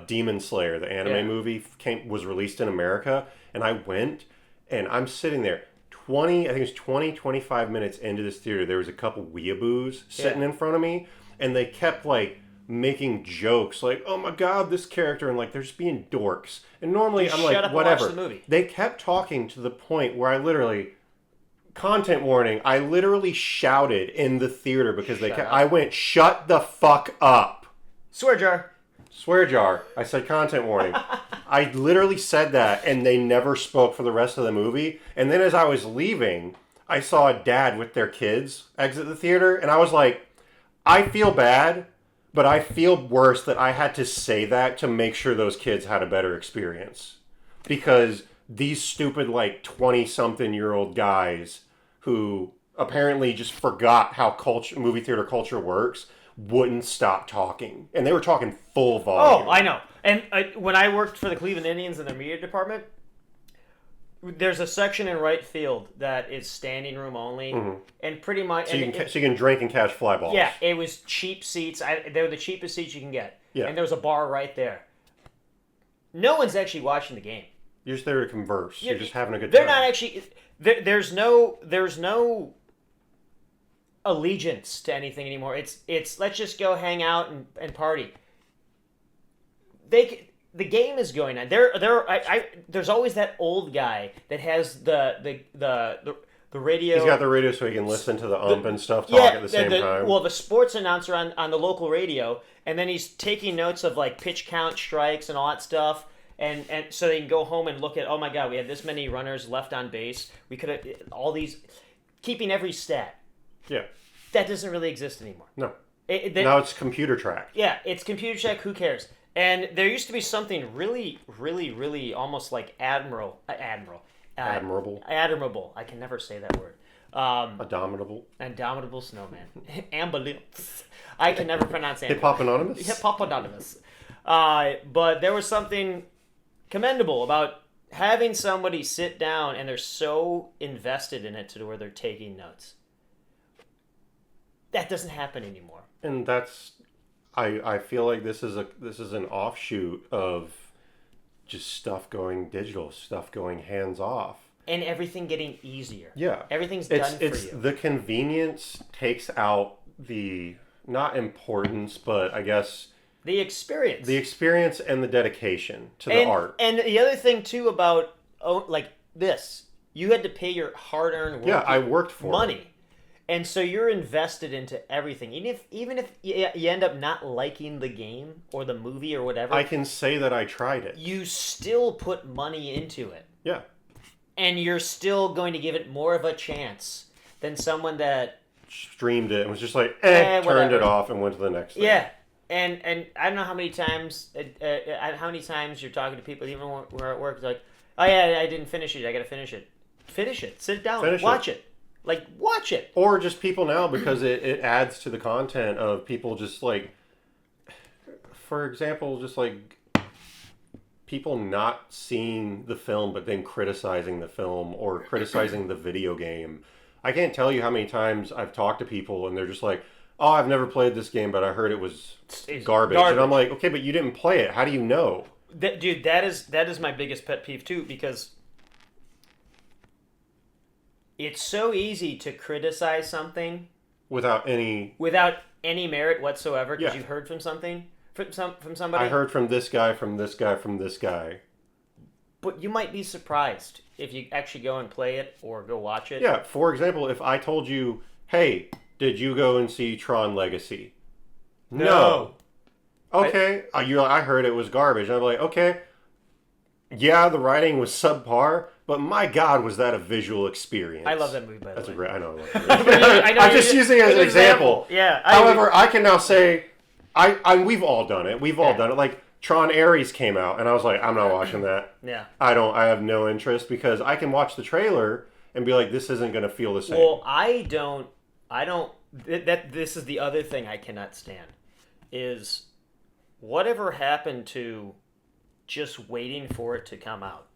Demon Slayer, the anime movie, was released in America, and I went, and I'm sitting there. 25 minutes into this theater, there was a couple weeaboos sitting in front of me, and they kept like making jokes like, "Oh my god, this character," and like they're just being dorks. And normally I'm like, whatever. Watch the movie. They kept talking to the point where I literally, content warning, I literally shouted in the theater because I went, "Shut the fuck up." Swear jar. Swear jar. I said content warning. I literally said that, and they never spoke for the rest of the movie. And then as I was leaving, I saw a dad with their kids exit the theater, and I was like, I feel bad, but I feel worse that I had to say that to make sure those kids had a better experience. Because these stupid, like, 20-something-year-old guys who apparently just forgot how movie theater culture works wouldn't stop talking. And they were talking full volume. Oh, I know. And when I worked for the Cleveland Indians in their media department, there's a section in right field that is standing room only, and pretty much... So you can drink and catch fly balls. Yeah, it was cheap seats. They were the cheapest seats you can get. Yeah. And there was a bar right there. No one's actually watching the game. You're just there to converse. You're just having a good time. They're not actually... There's no allegiance to anything anymore. It's let's just go hang out and party. The game is going on. There's always that old guy that has the radio. He's got the radio so he can listen to the and stuff talk at the same time. Well, the sports announcer on the local radio, and then he's taking notes of like pitch count, strikes, and all that stuff. And so they can go home and look at, oh my god, we had this many runners left on base. We could have all these, keeping every stat. Yeah. That doesn't really exist anymore. No. Now it's computer tracked. Yeah, it's computer tracked. Who cares? And there used to be something really, really, really almost like admirable. I can never say that word. Indomitable snowman. Ambulance. I can never pronounce ambulance. Hip-hop-anonymous? But there was something commendable about having somebody sit down and they're so invested in it to where they're taking notes. That doesn't happen anymore. And that's... I feel like this is an offshoot of just stuff going digital, stuff going hands off, and everything getting easier. Yeah, everything's done for you. The convenience takes out the not importance, but I guess the experience and the dedication to the art. And the other thing too about like this, you had to pay your hard-earned I worked for money. And so you're invested into everything. Even if you end up not liking the game or the movie or whatever. I can say that I tried it. You still put money into it. Yeah. And you're still going to give it more of a chance than someone that... streamed it and was just like, turned it off and went to the next thing. Yeah. And I don't know how many times you're talking to people, even when we're at work, like, oh yeah, I didn't finish it. I got to finish it. Finish it. Sit down. Watch it. Like, watch it. Or just people now, because it adds to the content of people just like, for example, just like people not seeing the film but then criticizing the film or criticizing the video game. I can't tell you how many times I've talked to people and they're just like, oh, I've never played this game, but I heard it was garbage. And I'm like, okay, but you didn't play it. How do you know? Dude, that is my biggest pet peeve too, because it's so easy to criticize something without any merit whatsoever because you've heard from somebody. I heard from this guy, from this guy, from this guy. But you might be surprised if you actually go and play it or go watch it. Yeah, for example, if I told you, hey, did you go and see Tron Legacy? No. Okay, I heard it was garbage. And I'm like, okay, yeah, the writing was subpar, but my God, was that a visual experience? I love that movie, by the way. That's a great, I know. I'm just using it as an example. Yeah. However, I can now say, we've all done it. We've all done it. Like, Tron Ares came out, and I was like, I'm not watching that. Yeah. I have no interest, because I can watch the trailer and be like, this isn't going to feel the same. Well, this is the other thing I cannot stand, is whatever happened to just waiting for it to come out.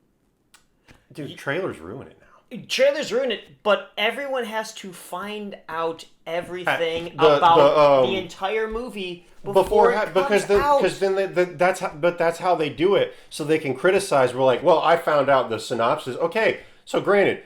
Dude, trailers ruin it now. Trailers ruin it, but everyone has to find out everything about the entire movie before it comes out. Because then that's how they do it, so they can criticize. We're like, well, I found out the synopsis. Okay, so granted,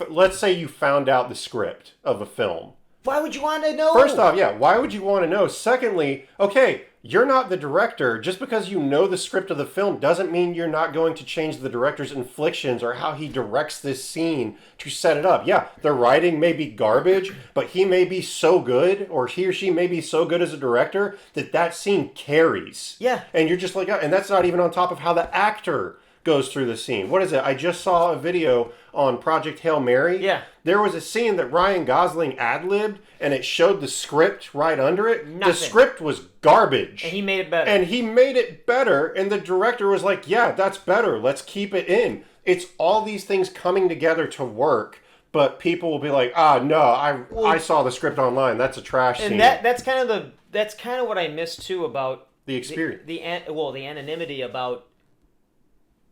let's say you found out the script of a film. Why would you want to know? First off, yeah, why would you want to know? Secondly, okay, you're not the director. Just because you know the script of the film doesn't mean you're not going to change the director's inflections or how he directs this scene to set it up. Yeah, the writing may be garbage, but he may be so good, or he or she may be so good as a director, that scene carries. Yeah. And you're just like, and that's not even on top of how the actor goes through the scene. What is it? I just saw a video on Project Hail Mary. Yeah. There was a scene that Ryan Gosling ad-libbed, and it showed the script right under it. Nothing. The script was garbage. And he made it better. And he made it better, and the director was like, yeah, that's better. Let's keep it in. It's all these things coming together to work, but people will be like, no, I saw the script online. That's a trash scene. And that's kind of what I miss too about the experience. The anonymity about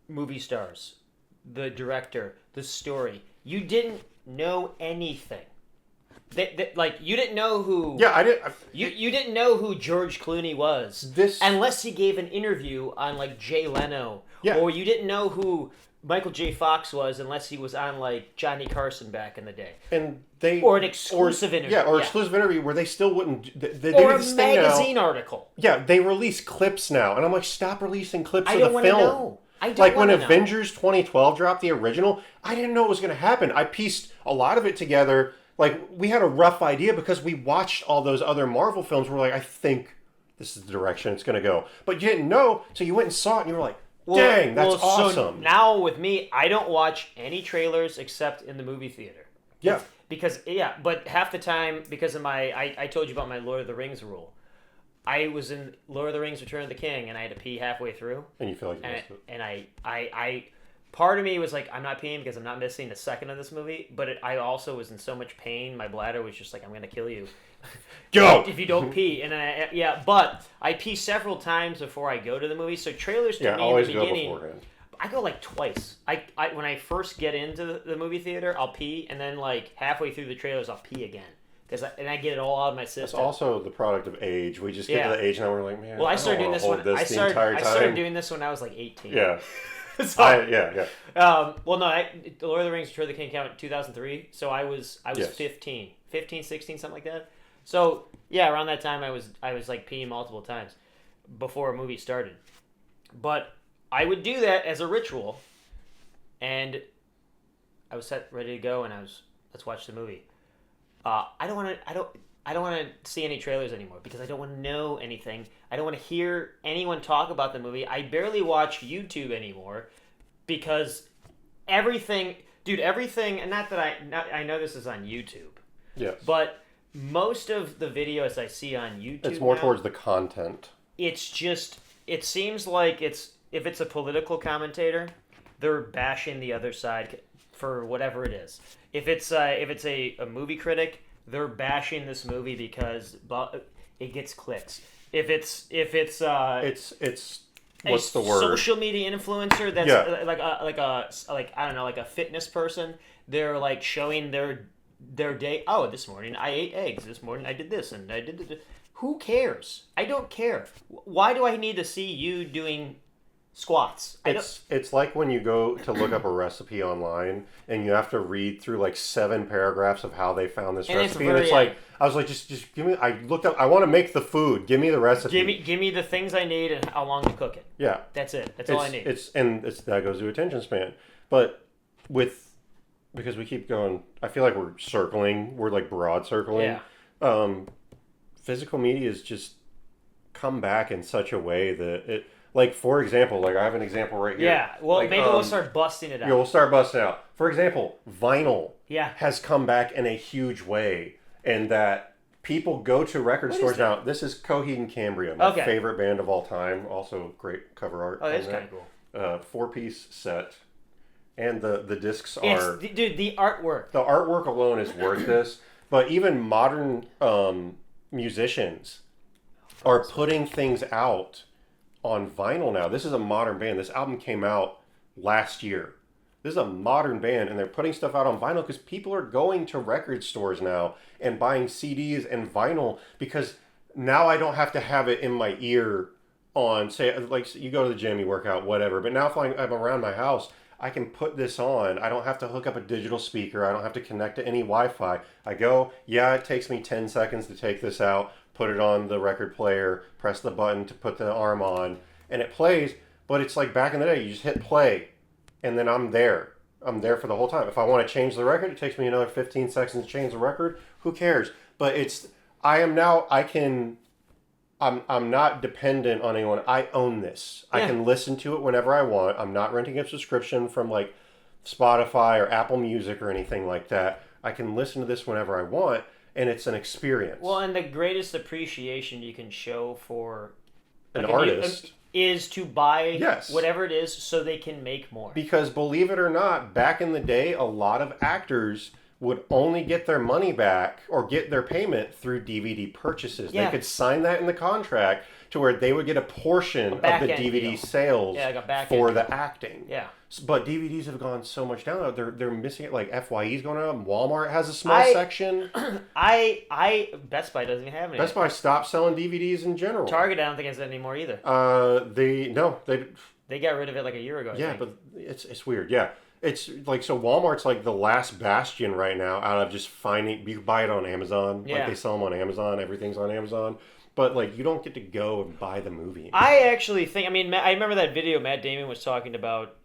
movie stars, the director, the story. You didn't know anything. Like, you didn't know who... Yeah, I didn't... You didn't know who George Clooney was. Unless he gave an interview on, like, Jay Leno. Yeah. Or you didn't know who Michael J. Fox was unless he was on, like, Johnny Carson back in the day. And or an exclusive interview. Yeah, or exclusive interview where they still wouldn't... They or a magazine article. Yeah, they release clips now. And I'm like, stop releasing clips of the film. I don't want to know. Like when Avengers 2012 dropped the original, I didn't know what was going to happen. I pieced a lot of it together. Like, we had a rough idea because we watched all those other Marvel films. We're like, I think this is the direction it's going to go. But you didn't know, so you went and saw it, and you were like, dang, that's awesome. So now with me, I don't watch any trailers except in the movie theater. Yeah. But half the time, because of I told you about my Lord of the Rings rule. I was in Lord of the Rings: Return of the King, and I had to pee halfway through. And you feel like you missed it. And I part of me was like, I'm not peeing because I'm not missing a second of this movie. But I also was in so much pain, my bladder was just like, I'm gonna kill you. Go if you don't pee. And but I pee several times before I go to the movie. So trailers to me in the beginning, go beforehand. I go like twice. I when I first get into the movie theater, I'll pee, and then like halfway through the trailers, I'll pee again. And I get it all out of my system. It's also the product of age. We just get to the age now we're like, man. Well, I started doing this when I started doing this when I was like 18. Yeah. The Lord of the Rings: Return of the King came out in 2003, so I was 15, 16, something like that. So yeah, around that time I was like peeing multiple times before a movie started. But I would do that as a ritual, and I was set ready to go, and let's watch the movie. I don't want to see any trailers anymore because I don't want to know anything. I don't want to hear anyone talk about the movie. I barely watch YouTube anymore because everything, and I know this is on YouTube. Yes. But most of the videos I see on YouTube, it's more towards the content. It's just, it seems like if it's a political commentator, they're bashing the other side for whatever it is. If it's a movie critic, they're bashing this movie because it gets clicks. If it's what's the word? Social media influencer that's like I don't know, like a fitness person. They're like showing their day. Oh, this morning I ate eggs. This morning I did this and I did this. Who cares? I don't care. Why do I need to see you doing squats? It's like when you go to look up a recipe online and you have to read through like 7 paragraphs of how they found this recipe, and it's like I was like, just give me. I looked up. I want to make the food. Give me the recipe. Give me the things I need and how long to cook it. Yeah, that's it. That's all I need. That goes to attention span. But because we keep going, I feel like we're circling. We're like broad circling. Yeah. Physical media has just come back in such a way that it. Like, for example, like I have an example right here. Yeah, well, like, maybe we'll start busting it out. Yeah, we'll start busting out. For example, vinyl has come back in a huge way, and that people go to record stores now. This is Coheed and Cambria, my favorite band of all time. Also, great cover art. Oh, that's kind of cool. 4-piece set, and the discs are... Dude, the artwork. The artwork alone is worth this, but even modern musicians are putting things out on vinyl now. This is a modern band. This album came out last year. This is a modern band, and they're putting stuff out on vinyl because people are going to record stores now and buying CDs and vinyl because now I don't have to have it in my ear on, say, like you go to the gym, you work out, whatever. But now if I'm around my house, I can put this on. I don't have to hook up a digital speaker. I don't have to connect to any Wi-Fi. I go, it takes me 10 seconds to take this out, put it on the record player, press the button to put the arm on, and it plays. But it's like back in the day, you just hit play, and then I'm there. I'm there for the whole time. If I want to change the record, it takes me another 15 seconds to change the record. Who cares? But I'm not dependent on anyone. I own this. Yeah. I can listen to it whenever I want. I'm not renting a subscription from like Spotify or Apple Music or anything like that. I can listen to this whenever I want. And it's an experience. Well, and the greatest appreciation you can show for an artist is to buy whatever it is so they can make more. Because believe it or not, back in the day, a lot of actors would only get their money back or get their payment through DVD purchases. Yeah. They could sign that in the contract to where they would get a portion of the DVD sales for the acting. Yeah. But DVDs have gone so much down. They're missing it. Like FYE's going on. Walmart has a small section. Best Buy doesn't even have any. Best Buy stopped selling DVDs in general. Target, I don't think has that anymore either. They got rid of it like a year ago. I think. But it's weird. Yeah. It's like, so Walmart's like the last bastion right now out of just finding, you buy it on Amazon. Yeah. Like they sell them on Amazon. Everything's on Amazon. But like, you don't get to go and buy the movie. I actually think, I remember that video Matt Damon was talking about,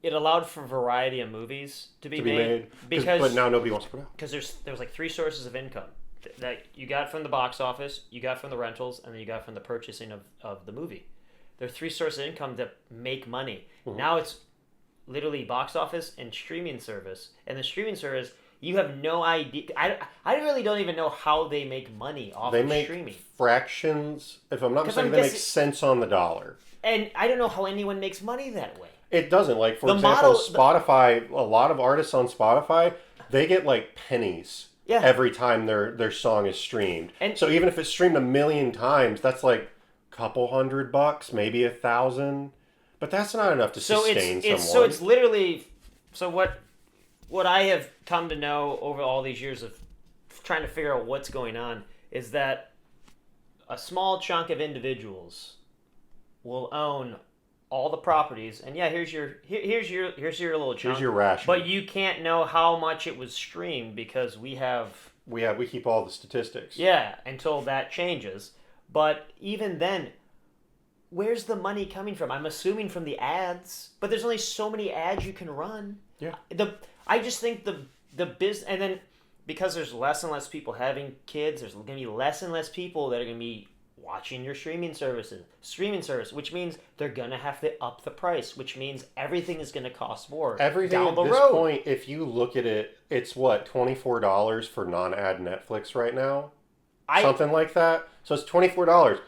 it allowed for a variety of movies to be made. But now nobody wants to put it out. Because there's like 3 sources of income that you got from the box office, you got from the rentals, and then you got from the purchasing of the movie. There are 3 sources of income that make money. Mm-hmm. Now it's literally box office and streaming service. And the streaming service, you have no idea. I really don't even know how they make money off of streaming. They make fractions. If I'm not mistaken, they make cents on the dollar. And I don't know how anyone makes money that way. It doesn't. Like, for example, Spotify, a lot of artists on Spotify, they get like pennies every time their song is streamed. And so even if it's streamed 1 million times, that's like couple $100, maybe 1,000, but that's not enough to sustain someone. So it's literally, what I have come to know over all these years of trying to figure out what's going on is that a small chunk of individuals will own all the properties, and here's your little chunk. Here's your ration. But you can't know how much it was streamed because we keep all the statistics. Yeah, until that changes. But even then, where's the money coming from? I'm assuming from the ads, but there's only so many ads you can run. Yeah. I just think the business, and then because there's less and less people having kids, there's going to be less and less people that are going to be watching your streaming service, which means they're going to have to up the price, which means everything is going to cost more. Everything down the road. At this point, if you look at it, it's what, $24 for non-ad Netflix right now? Something like that. So it's $24.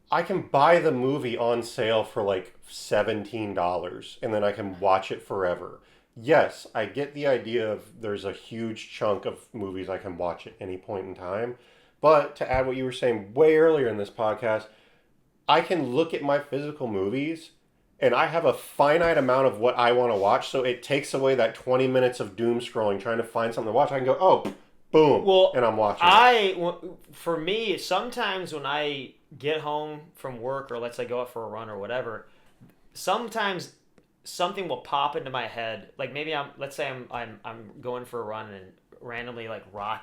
I can buy the movie on sale for like $17, and then I can watch it forever. Yes, I get the idea of there's a huge chunk of movies I can watch at any point in time. But to add what you were saying way earlier in this podcast, I can look at my physical movies and I have a finite amount of what I want to watch, so it takes away that 20 minutes of doom scrolling trying to find something to watch. I can go, oh, boom, well, and I'm watching for me, sometimes when I get home from work or let's say go out for a run or whatever, sometimes something will pop into my head. Like maybe let's say I'm going for a run and randomly like one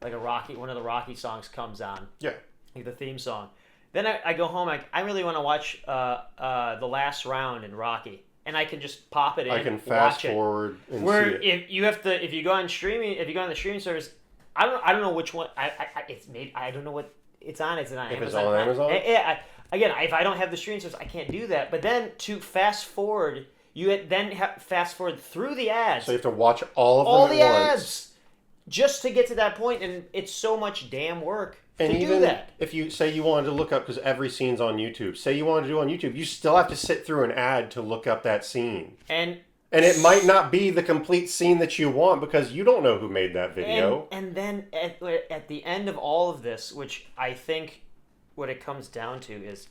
of the Rocky songs comes on. Yeah. Like the theme song. Then I go home. I really want to watch the last round in Rocky, and I can just pop it in. I can fast forward and see it. If you go on the streaming service, I don't know which one. I don't know what it's on. It's on if Amazon. It's on Amazon. Again, if I don't have the streaming service, I can't do that. But then to fast forward, fast forward through the ads. So you have to watch all of them at once. Ads just to get to that point, and it's so much damn work. And to even do that. if you say you wanted to look up, because every scene's on YouTube, say you wanted to do it on YouTube, you still have to sit through an ad to look up that scene. And it might not be the complete scene that you want because you don't know who made that video. And then at the end of all of this, which I think what it comes down to is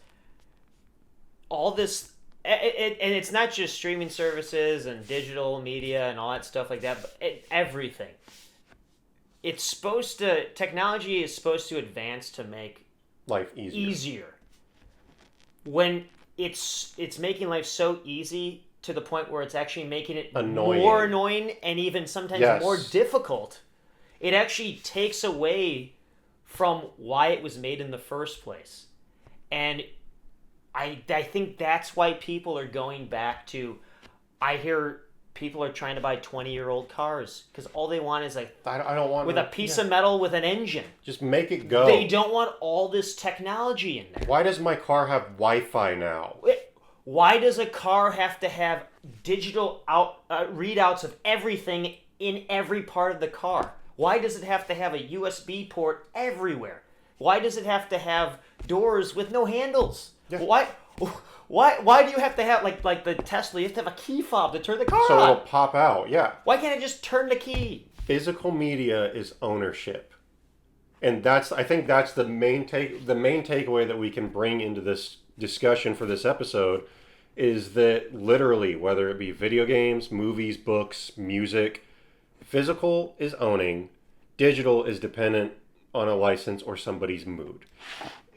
all this, and it's not just streaming services and digital media and all that stuff like that, but everything. Technology is supposed to advance to make life easier. When it's making life so easy to the point where it's actually making it annoying. More annoying and even sometimes more difficult. It actually takes away from why it was made in the first place. And I think that's why people are going back to, I hear people are trying to buy 20-year-old cars because all they want is I don't want a piece of metal with an engine. Just make it go. They don't want all this technology in there. Why does my car have Wi-Fi now? Why does a car have to have digital readouts of everything in every part of the car? Why does it have to have a USB port everywhere? Why does it have to have doors with no handles? Yeah. Why do you have to have like the Tesla? You have to have a key fob to turn the car on. So it'll pop out. Yeah. Why can't I just turn the key? Physical media is ownership, and I think that's the main takeaway that we can bring into this discussion for this episode is that literally, whether it be video games, movies, books, music, physical is owning, digital is dependent on a license or somebody's mood.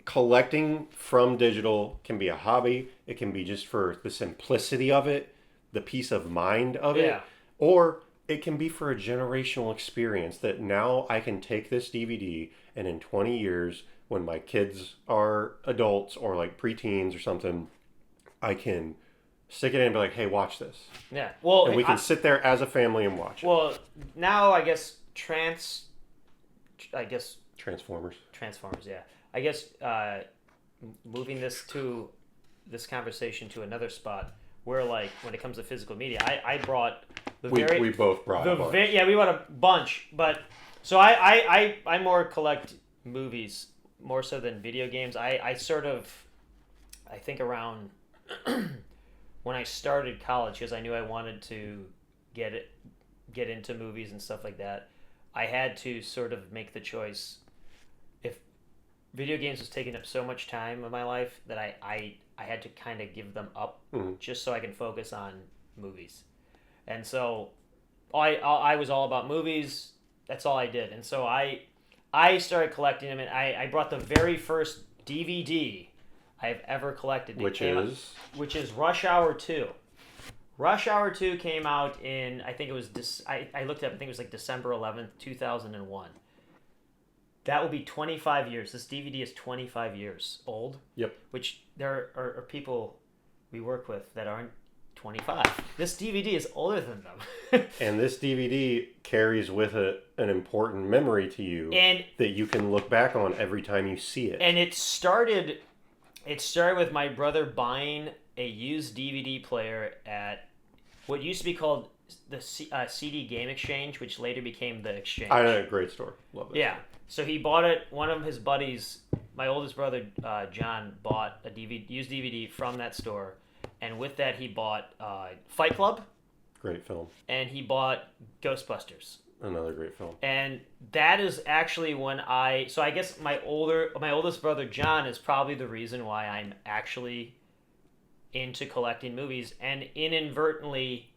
Collecting from digital can be a hobby. It can be just for the simplicity of it, the peace of mind of it, or it can be for a generational experience that now I can take this DVD and in 20 years, when my kids are adults or like preteens or something, I can stick it in and be like, hey, watch this. Yeah. Well, and we can sit there as a family and watch it. Well, now I guess Transformers, yeah. I guess moving this conversation to another spot where, like, when it comes to physical media, I brought we both brought a bunch. We brought a bunch, but so I more collect movies more so than video games. I think around when I started college, because I knew I wanted to get into movies and stuff like that, I had to sort of make the choice. If video games was taking up so much time in my life that I had to kind of give them up just so I can focus on movies. And so I was all about movies. That's all I did. And so I started collecting them, and I brought the very first DVD I've ever collected. Which is Rush Hour 2. Rush Hour 2 came out in, I think it was, I looked up, I think it was like December 11th, 2001. That will be 25 years. This DVD is 25 years old. Yep. Which there are people we work with that aren't 25. This DVD is older than them. And this DVD carries with it an important memory to you that you can look back on every time you see it. And it started with my brother buying a used DVD player at what used to be called the CD Game Exchange, which later became the Exchange. I know, great store. Love it. Yeah. So he bought it. One of his buddies, my oldest brother, John, bought a used DVD from that store. And with that, he bought Fight Club. Great film. And he bought Ghostbusters. Another great film. And that is actually when so I guess my oldest brother John is probably the reason why I'm actually into collecting movies, and inadvertently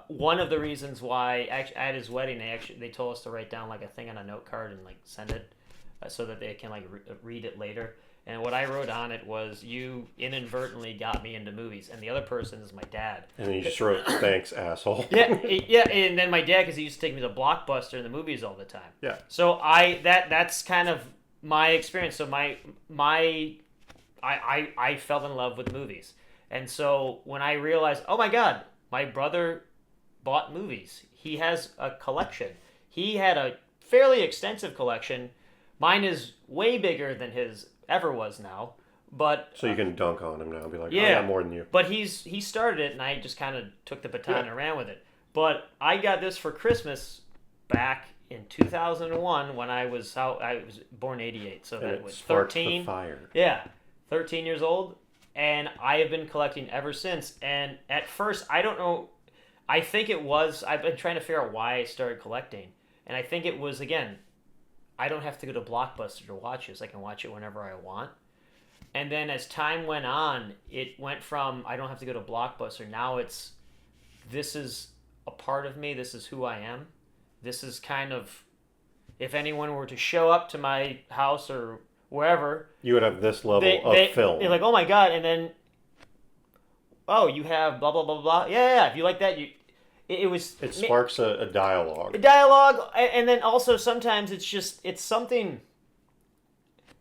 one of the reasons why at his wedding they told us to write down like a thing on a note card and like send it so that they can like read it later. And what I wrote on it was, "You inadvertently got me into movies," and the other person is my dad. And then you just wrote, "Thanks, asshole." Yeah, and then my dad, because he used to take me to Blockbuster and the movies all the time. Yeah. So that's kind of my experience. So I fell in love with movies, and so when I realized, oh my God, my brother bought movies. He has a collection. He had a fairly extensive collection. Mine is way bigger than his ever was now, but so you can dunk on him now and be like, yeah, I got more than you. But he started it, and I just kind of took the baton and ran with it. But I got this for Christmas back in 2001 when I was born 88, so that was 13. The fire. Yeah, 13 years old, and I have been collecting ever since. And at first, I don't know. I think it was. I've been trying to figure out why I started collecting, and I think it was, again, I don't have to go to Blockbuster to watch this. I can watch it whenever I want. And then as time went on, it went from I don't have to go to Blockbuster. Now this is a part of me. This is who I am. This is kind of, if anyone were to show up to my house or wherever, you would have this level of film. They're like, oh my God. And then, oh, you have blah, blah, blah, blah. Yeah. If you like that, it sparks a dialogue. A dialogue, and then also sometimes it's something.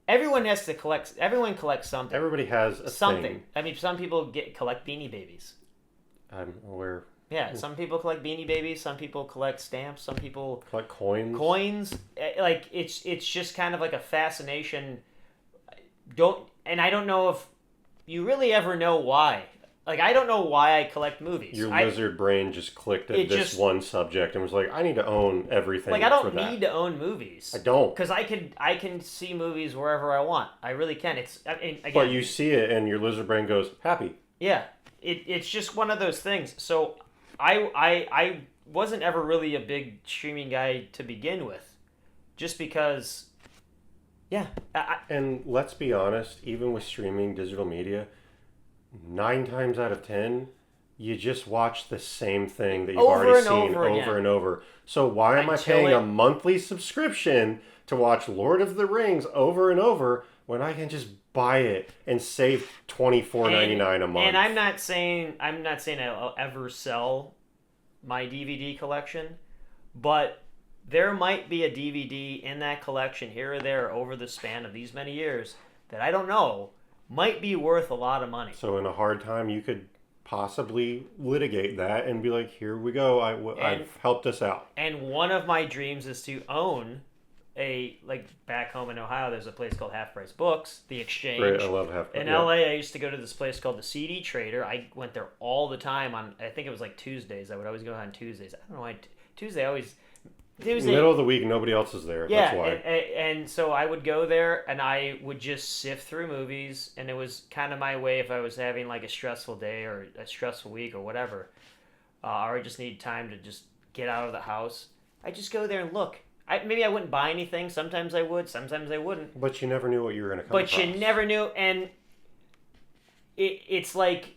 Everyone has to collect. Everyone collects something. Everybody has something. Thing. I mean, some people collect Beanie Babies. I'm aware. Yeah, some people collect Beanie Babies. Some people collect stamps. Some people collect coins. Like it's just kind of like a fascination. And I don't know if you really ever know why. Like, I don't know why I collect movies. Your lizard brain just clicked at this one subject and was like, I need to own everything. Like, I don't need to own movies. I don't. Because I can see movies wherever I want. I really can. Again, but you see it and your lizard brain goes, happy. Yeah. It's just one of those things. So I wasn't ever really a big streaming guy to begin with. Just because, yeah. And let's be honest, even with streaming digital media, 9 times out of 10, you just watch the same thing that you've already seen over and over. So why am I paying a monthly subscription to watch Lord of the Rings over and over when I can just buy it and save $24.99 a month? And I'm not saying I'll ever sell my DVD collection, but there might be a DVD in that collection here or there over the span of these many years that I don't know might be worth a lot of money. So in a hard time, you could possibly litigate that and be like, here we go, I've helped us out. And one of my dreams is to own back home in Ohio, there's a place called Half Price Books, The Exchange. Great, I love Half Price. In LA, I used to go to this place called the CD Trader. I went there all the time on, I think it was like Tuesdays. I would always go on Tuesdays. I don't know why, Tuesday always... Middle of the week, nobody else is there. Yeah, that's why. And so I would go there, and I would just sift through movies, and it was kind of my way if I was having like a stressful day or a stressful week or whatever, or I just need time to just get out of the house. I just go there and look. Maybe I wouldn't buy anything. Sometimes I would. Sometimes I wouldn't. But you never knew what you were going to come across. But you never knew, and it's like,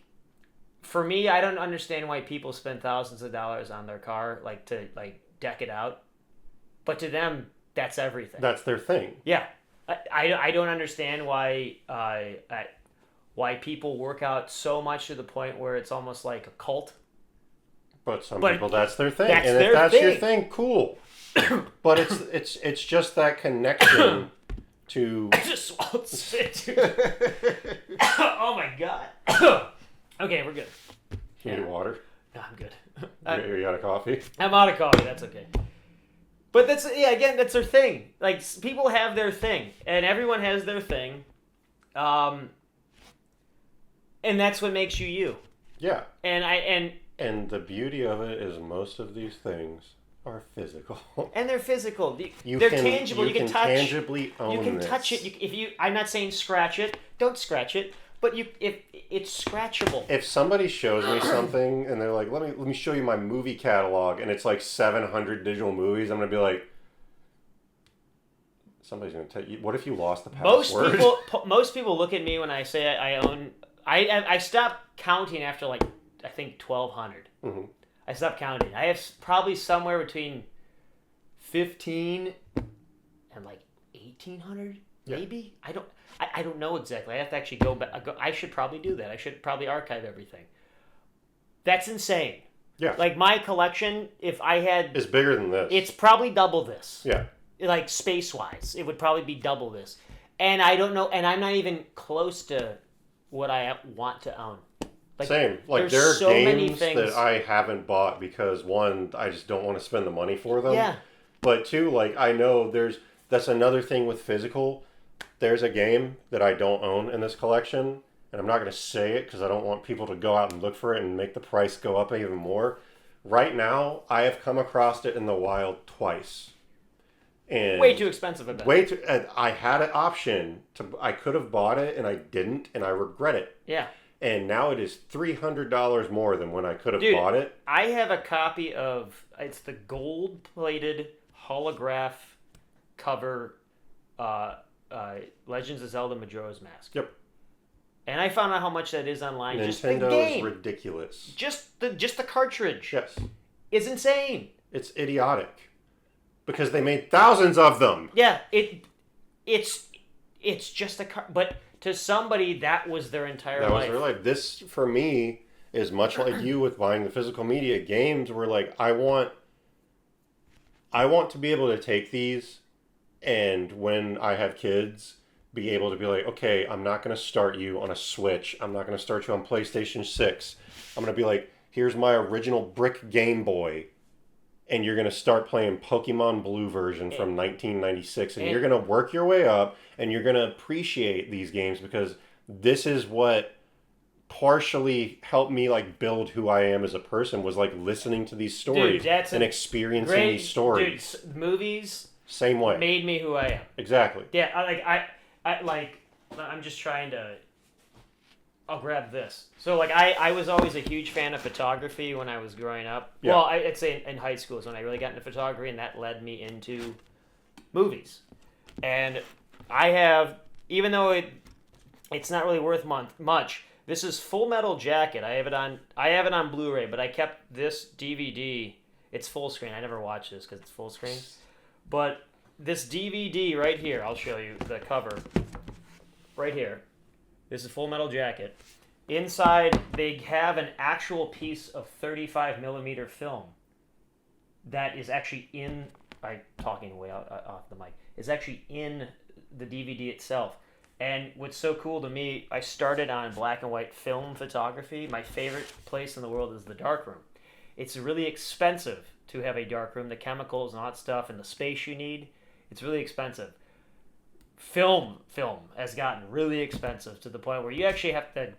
for me, I don't understand why people spend thousands of dollars on their car, like to like deck it out. But to them, that's everything. That's their thing. Yeah, I don't understand why people work out so much to the point where it's almost like a cult. But some people, that's their thing, and if that's your thing, cool. But it's just that connection to. I just swallowed spit. Oh my God. Okay, we're good. You need water? No, I'm good. You out of coffee? I'm out of coffee. That's okay. But that's their thing. Like, people have their thing, and everyone has their thing, and that's what makes you you. Yeah. And the beauty of it is most of these things are physical. And they're physical. They're tangible. You can touch. Tangibly own. You can touch it. I'm not saying scratch it. Don't scratch it. But if it's scratchable. If somebody shows me something and they're like, let me show you my movie catalog, and it's like 700 digital movies, I'm gonna be like, somebody's gonna tell you. What if you lost the password? Most people look at me when I say I own. I stopped counting after like I think 1,200. Mm-hmm. I stopped counting. I have probably somewhere between 15 and like 1,800, maybe. I don't know exactly. I have to actually go back. I should probably do that. I should probably archive everything. That's insane. Yeah. Like my collection, if I had, it's bigger than this. It's probably double this. Yeah. Like space-wise, it would probably be double this. And I don't know. And I'm not even close to what I want to own. Like, same. Like there are so games that I haven't bought because one, I just don't want to spend the money for them. Yeah. But two, like I know that's another thing with physical. There's a game that I don't own in this collection, and I'm not going to say it because I don't want people to go out and look for it and make the price go up even more. Right now, I have come across it in the wild twice. And way too expensive, I bet. Way too. I had an option I could have bought it, and I didn't, and I regret it. Yeah. And now it is $300 more than when I could have bought it. I have a copy of it's the gold-plated holograph cover. Legends of Zelda Majora's Mask. Yep. And I found out how much that is online. Nintendo just the game. Is ridiculous. Just the cartridge. Yes. Is insane. It's idiotic. Because they made thousands of them. Yeah, it's just a but to somebody that was their entire life. That was their life. This for me is much like you with buying the physical media. Games were like I want to be able to take these and when I have kids, be able to be like, okay, I'm not going to start you on a Switch. I'm not going to start you on PlayStation 6. I'm going to be like, here's my original brick Game Boy. And you're going to start playing Pokemon Blue version from 1996. And you're going to work your way up. And you're going to appreciate these games because this is what partially helped me like build who I am as a person was like listening to these stories and experiencing these stories. Dude, movies... Same way. Made me who I am. Exactly. Yeah, I'm just trying to... I'll grab this. So, like, I was always a huge fan of photography when I was growing up. Yeah. Well, I'd say in high school is when I really got into photography, and that led me into movies. And I have, even though it's not really worth much, this is Full Metal Jacket. I have it on Blu-ray, but I kept this DVD. It's full screen. I never watched this because it's full screen. But this DVD right here, I'll show you the cover. Right here. This is Full Metal Jacket. Inside, they have an actual piece of 35mm film that is actually in... I'm talking way off the mic. It's actually in the DVD itself. And what's so cool to me, I started on black and white film photography. My favorite place in the world is the darkroom. It's really expensive to have a darkroom, the chemicals and all that stuff, and the space you need. It's really expensive. Film has gotten really expensive to the point where you actually have to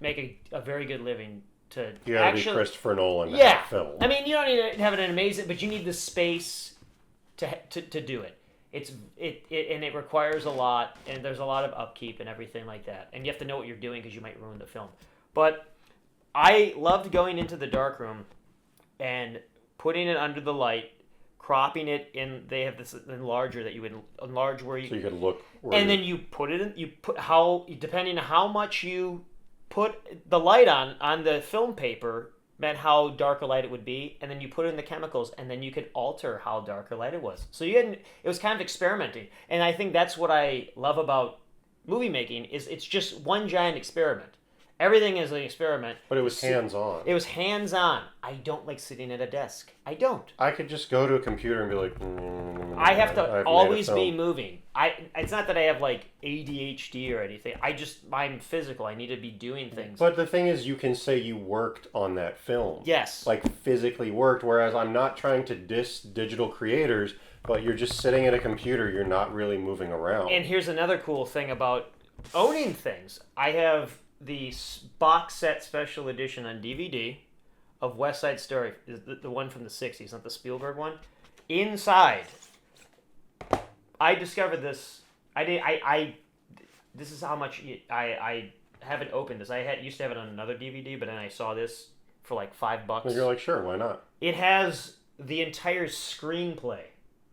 make a very good living to you gotta be Christopher Nolan to have film. I mean, you don't need to have an amazing, but you need the space to do it. It requires a lot, and there's a lot of upkeep and everything like that. And you have to know what you're doing because you might ruin the film. But I loved going into the darkroom and putting it under the light, cropping it in. They have this enlarger that you would enlarge where you. So you could look. And then you put it in. You put depending on how much you put the light on the film paper meant how dark a light it would be, and then you put in the chemicals, and then you could alter how dark or light it was. So it was kind of experimenting, and I think that's what I love about movie making is it's just one giant experiment. Everything is an experiment. But it was hands-on. It was hands-on. I don't like sitting at a desk. I don't. I could just go to a computer and be like... I have to always be moving. It's not that I have like ADHD or anything. I'm physical. I need to be doing things. But the thing is, you can say you worked on that film. Yes. Like physically worked, whereas I'm not trying to diss digital creators, but you're just sitting at a computer. You're not really moving around. And here's another cool thing about owning things. I have the box set special edition on DVD of West Side Story, the one from the 60s, not the Spielberg one. Inside, I discovered this. This is how much I haven't opened this. Used to have it on another DVD, but then I saw this for like $5. And you're like, sure, why not? It has the entire screenplay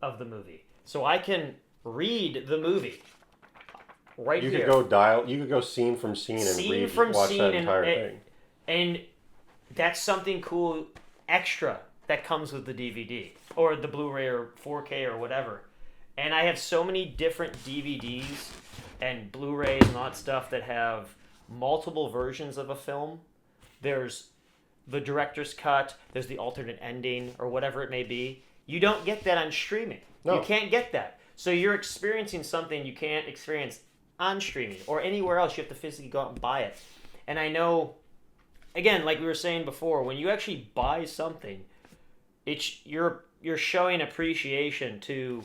of the movie, so I can read the movie right You here. You could go scene from scene and watch that entire thing. And that's something cool extra that comes with the DVD or the Blu-ray or 4K or whatever. And I have so many different DVDs and Blu-rays and all that stuff that have multiple versions of a film. There's the director's cut, there's the alternate ending or whatever it may be. You don't get that on streaming. No. You can't get that. So you're experiencing something you can't experience on streaming or anywhere else. You have to physically go out and buy it. And I know, again, like we were saying before, when you actually buy something, you're showing appreciation to.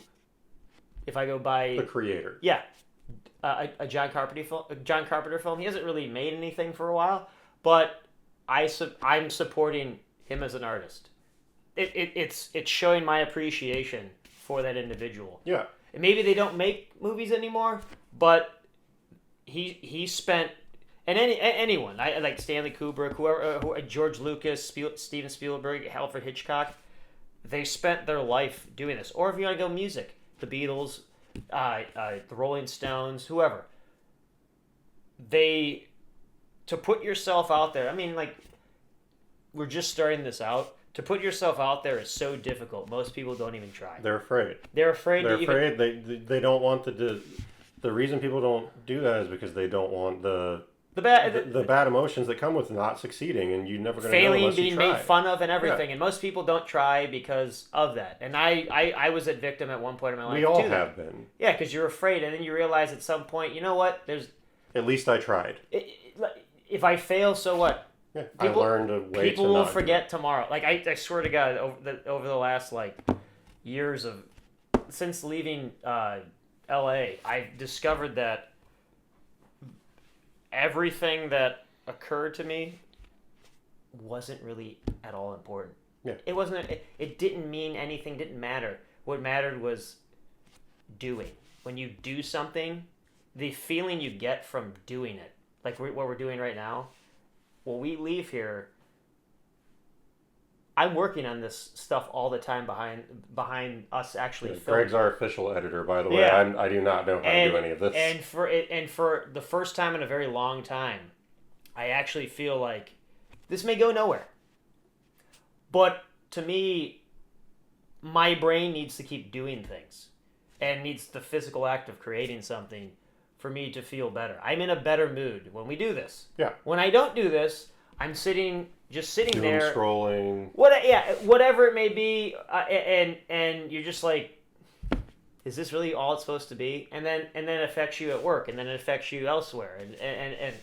If I go buy the creator, yeah, a John Carpenter film. He hasn't really made anything for a while, but I'm supporting him as an artist. It's showing my appreciation for that individual. Yeah. And maybe they don't make movies anymore, but he spent and anyone I like Stanley Kubrick, whoever, George Lucas, Steven Spielberg, Alfred Hitchcock. They spent their life doing this. Or if you want to go music, the Beatles, the Rolling Stones, whoever. To put yourself out there. I mean, like, we're just starting this out. To put yourself out there is so difficult. Most people don't even try. They're afraid. They're afraid. They don't want the reason people don't do that is because they don't want the bad emotions that come with not succeeding, and you're never going to know unless you try. Being made fun of and everything, and most people don't try because of that. And I was a victim at one point in my life. We all have been. Yeah, because you're afraid, and then you realize at some point, you know what? At least I tried. If I fail, so what? Yeah, I learned a way. People will forget tomorrow. Like I swear to God, over the last years since leaving L.A., I've discovered that everything that occurred to me wasn't really at all important. Yeah. It wasn't. It didn't mean anything. Didn't matter. What mattered was doing. When you do something, the feeling you get from doing it, like what we're doing right now. When we leave here, I'm working on this stuff all the time behind us actually filming. Greg's our official editor, by the way. Yeah. I do not know how to do any of this. And for the first time in a very long time, I actually feel like this may go nowhere. But to me, my brain needs to keep doing things and needs the physical act of creating something for me to feel better. I'm in a better mood when we do this. Yeah. When I don't do this, I'm sitting there, scrolling. Whatever it may be, and you're just like, is this really all it's supposed to be? And then it affects you at work, and then it affects you elsewhere, and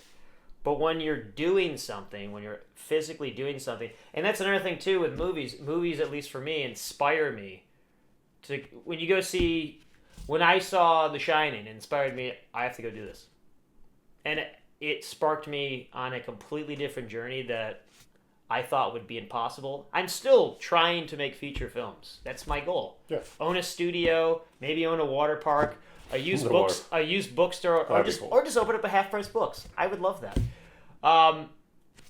but when you're doing something, when you're physically doing something, and that's another thing too with movies. Movies, at least for me, inspire me to when you go see. When I saw The Shining, it inspired me, I have to go do this. And it sparked me on a completely different journey that I thought would be impossible. I'm still trying to make feature films. That's my goal. Yeah. Own a studio, maybe own a water park, a used bookstore, or just open up a half-price books. I would love that.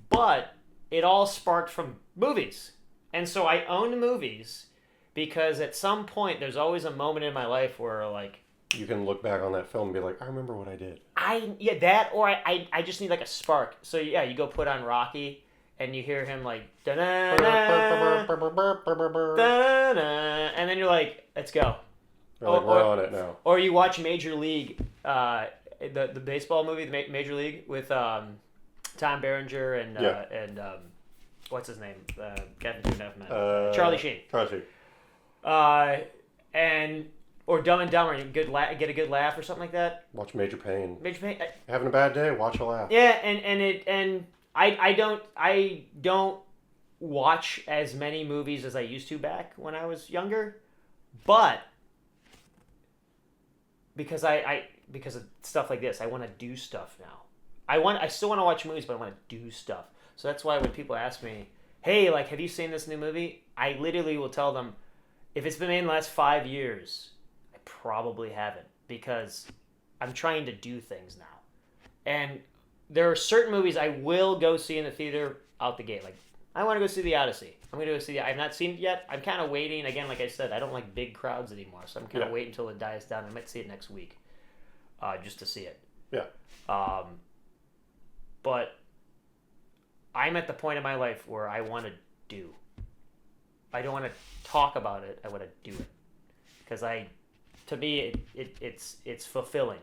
But it all sparked from movies. And so I owned movies. Because at some point, there's always a moment in my life where, like... You can look back on that film and be like, I remember what I did. I just need, like, a spark. So, yeah, you go put on Rocky, and you hear him, like... Da-na-na, da-na, and then you're like, let's go. We're on it now. Or you watch Major League, the baseball movie, Major League, with Tom Berenger and what's his name? Captain Two and a Half Men. Charlie Sheen. Or Dumb and Dumber, and get a good laugh or something like that. Watch Major Payne. Major Payne. Having a bad day, watch a laugh. Yeah, and I don't watch as many movies as I used to back when I was younger, but because of stuff like this, I want to do stuff now. I still want to watch movies, but I want to do stuff. So that's why when people ask me, "Hey, like, have you seen this new movie?" I literally will tell them. If it's been made in the last 5 years, I probably haven't because I'm trying to do things now. And there are certain movies I will go see in the theater out the gate. Like, I want to go see The Odyssey. I'm going to go see I've not seen it yet. I'm kind of waiting. Again, like I said, I don't like big crowds anymore. So I'm kind of waiting until it dies down. I might see it next week just to see it. Yeah. But I'm at the point in my life where I want to do. I don't want to talk about it. I want to do it. Because to me, it's fulfilling.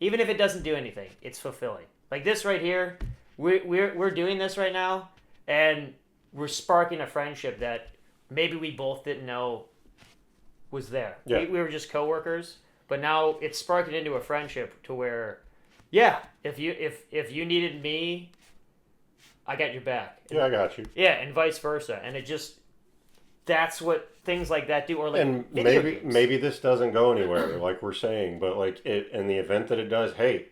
Even if it doesn't do anything, it's fulfilling. Like this right here, we're doing this right now, and we're sparking a friendship that maybe we both didn't know was there. Yeah. We were just coworkers, but now it's sparking into a friendship to where, yeah, if you needed me, I got your back. Yeah, I got you. Yeah, and vice versa. And it just, that's what things like that do. Or like and maybe this doesn't go anywhere, like we're saying, but like in the event that it does, hey,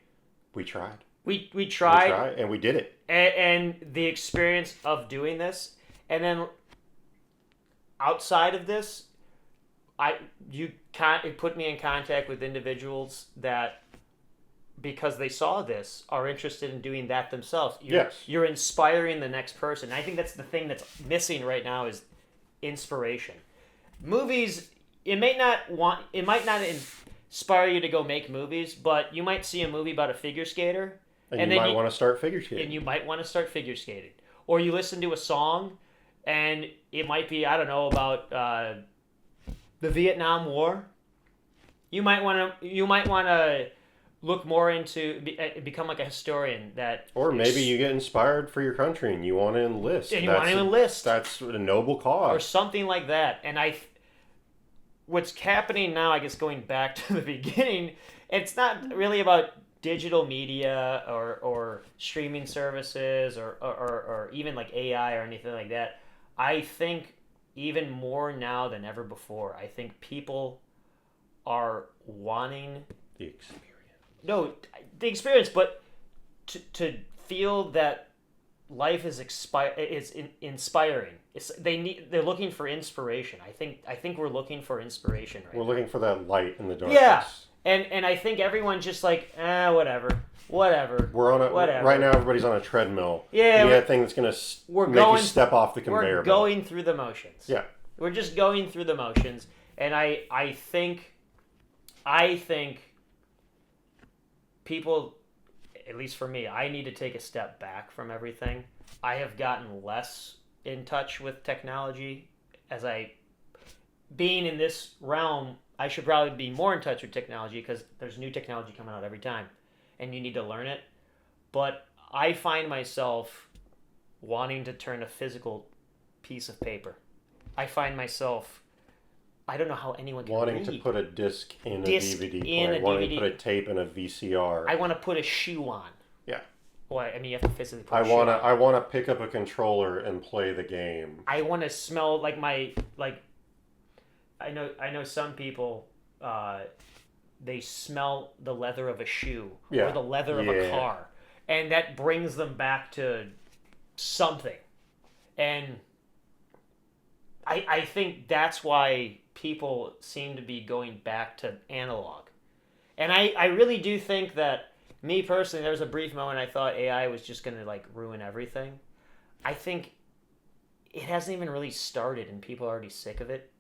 we tried. We tried. We tried, and we did it. And the experience of doing this, and then outside of this, it put me in contact with individuals that, because they saw this, are interested in doing that themselves. You're inspiring the next person. I think that's the thing that's missing right now is inspiration. Movies, it might not inspire you to go make movies, but you might see a movie about a figure skater, and you might want to start figure skating. And you might want to start figure skating, or you listen to a song, and it might be, I don't know, about the Vietnam War. You might want to look more into become like a historian or maybe you get inspired for your country and you want to enlist. And you want to enlist. That's a noble cause. Or something like that. And what's happening now, I guess going back to the beginning, it's not really about digital media or streaming services or even like AI or anything like that. I think even more now than ever before, I think people are wanting the experience. No, the experience, but to feel that life is inspiring. They're looking for inspiration. I think we're looking for inspiration right now. We're looking for that light in the darkness. Yeah, and I think everyone's just like, whatever. We're on whatever. Right now. Everybody's on a treadmill. Yeah, that thing that's gonna make you step off the conveyor belt. We're going through the motions. Yeah, we're just going through the motions, and I think people, at least for me, I need to take a step back from everything. I have gotten less in touch with technology. Being in this realm, I should probably be more in touch with technology because there's new technology coming out every time, and you need to learn it. But I find myself wanting to turn a physical piece of paper. I find myself, I don't know how anyone can wanting to put a disc in a DVD player, wanting to put a tape in a VCR. I want to put a shoe on. Yeah. Well, I mean, you have to physically put I want to pick up a controller and play the game. I want to smell I know some people, they smell the leather of a shoe or the leather of a car, and that brings them back to something. And I think that's why people seem to be going back to analog. And I really do think that, me personally, there was a brief moment I thought AI was just going to like ruin everything. I think it hasn't even really started and people are already sick of it.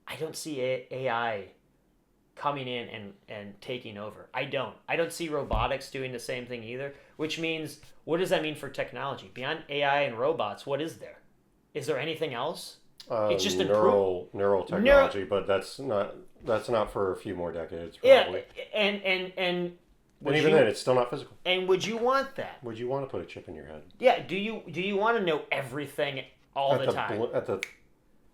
I don't see AI coming in and taking over. I don't see robotics doing the same thing either, which means, what does that mean for technology? Beyond AI and robots, what is there? Is there anything else? It's just neural technology, but that's not for a few more decades, probably. Yeah, and even then, it's still not physical. And would you want that? Would you want to put a chip in your head? Yeah. Do you want to know everything all the time? At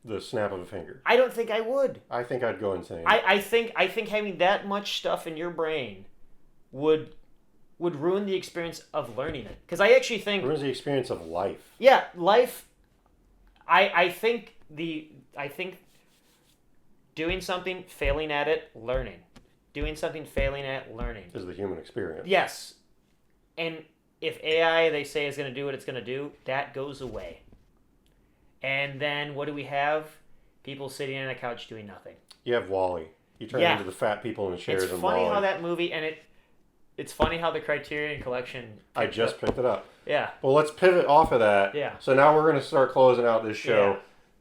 the snap of a finger. I don't think I would. I think I'd go insane. I think having that much stuff in your brain would ruin the experience of learning it. Because I actually think ruins the experience of life. Yeah, life. I think doing something, failing at it, learning. Doing something, failing at it, learning. Is the human experience. Yes. And if AI, they say, is going to do what it's going to do, that goes away. And then what do we have? People sitting on a couch doing nothing. You have WALL-E. You turn into the fat people in the chairs. It's funny how that movie, and It's funny how the Criterion Collection. I just picked it up. Yeah. Well, let's pivot off of that. Yeah. So now we're going to start closing out this show. Yeah.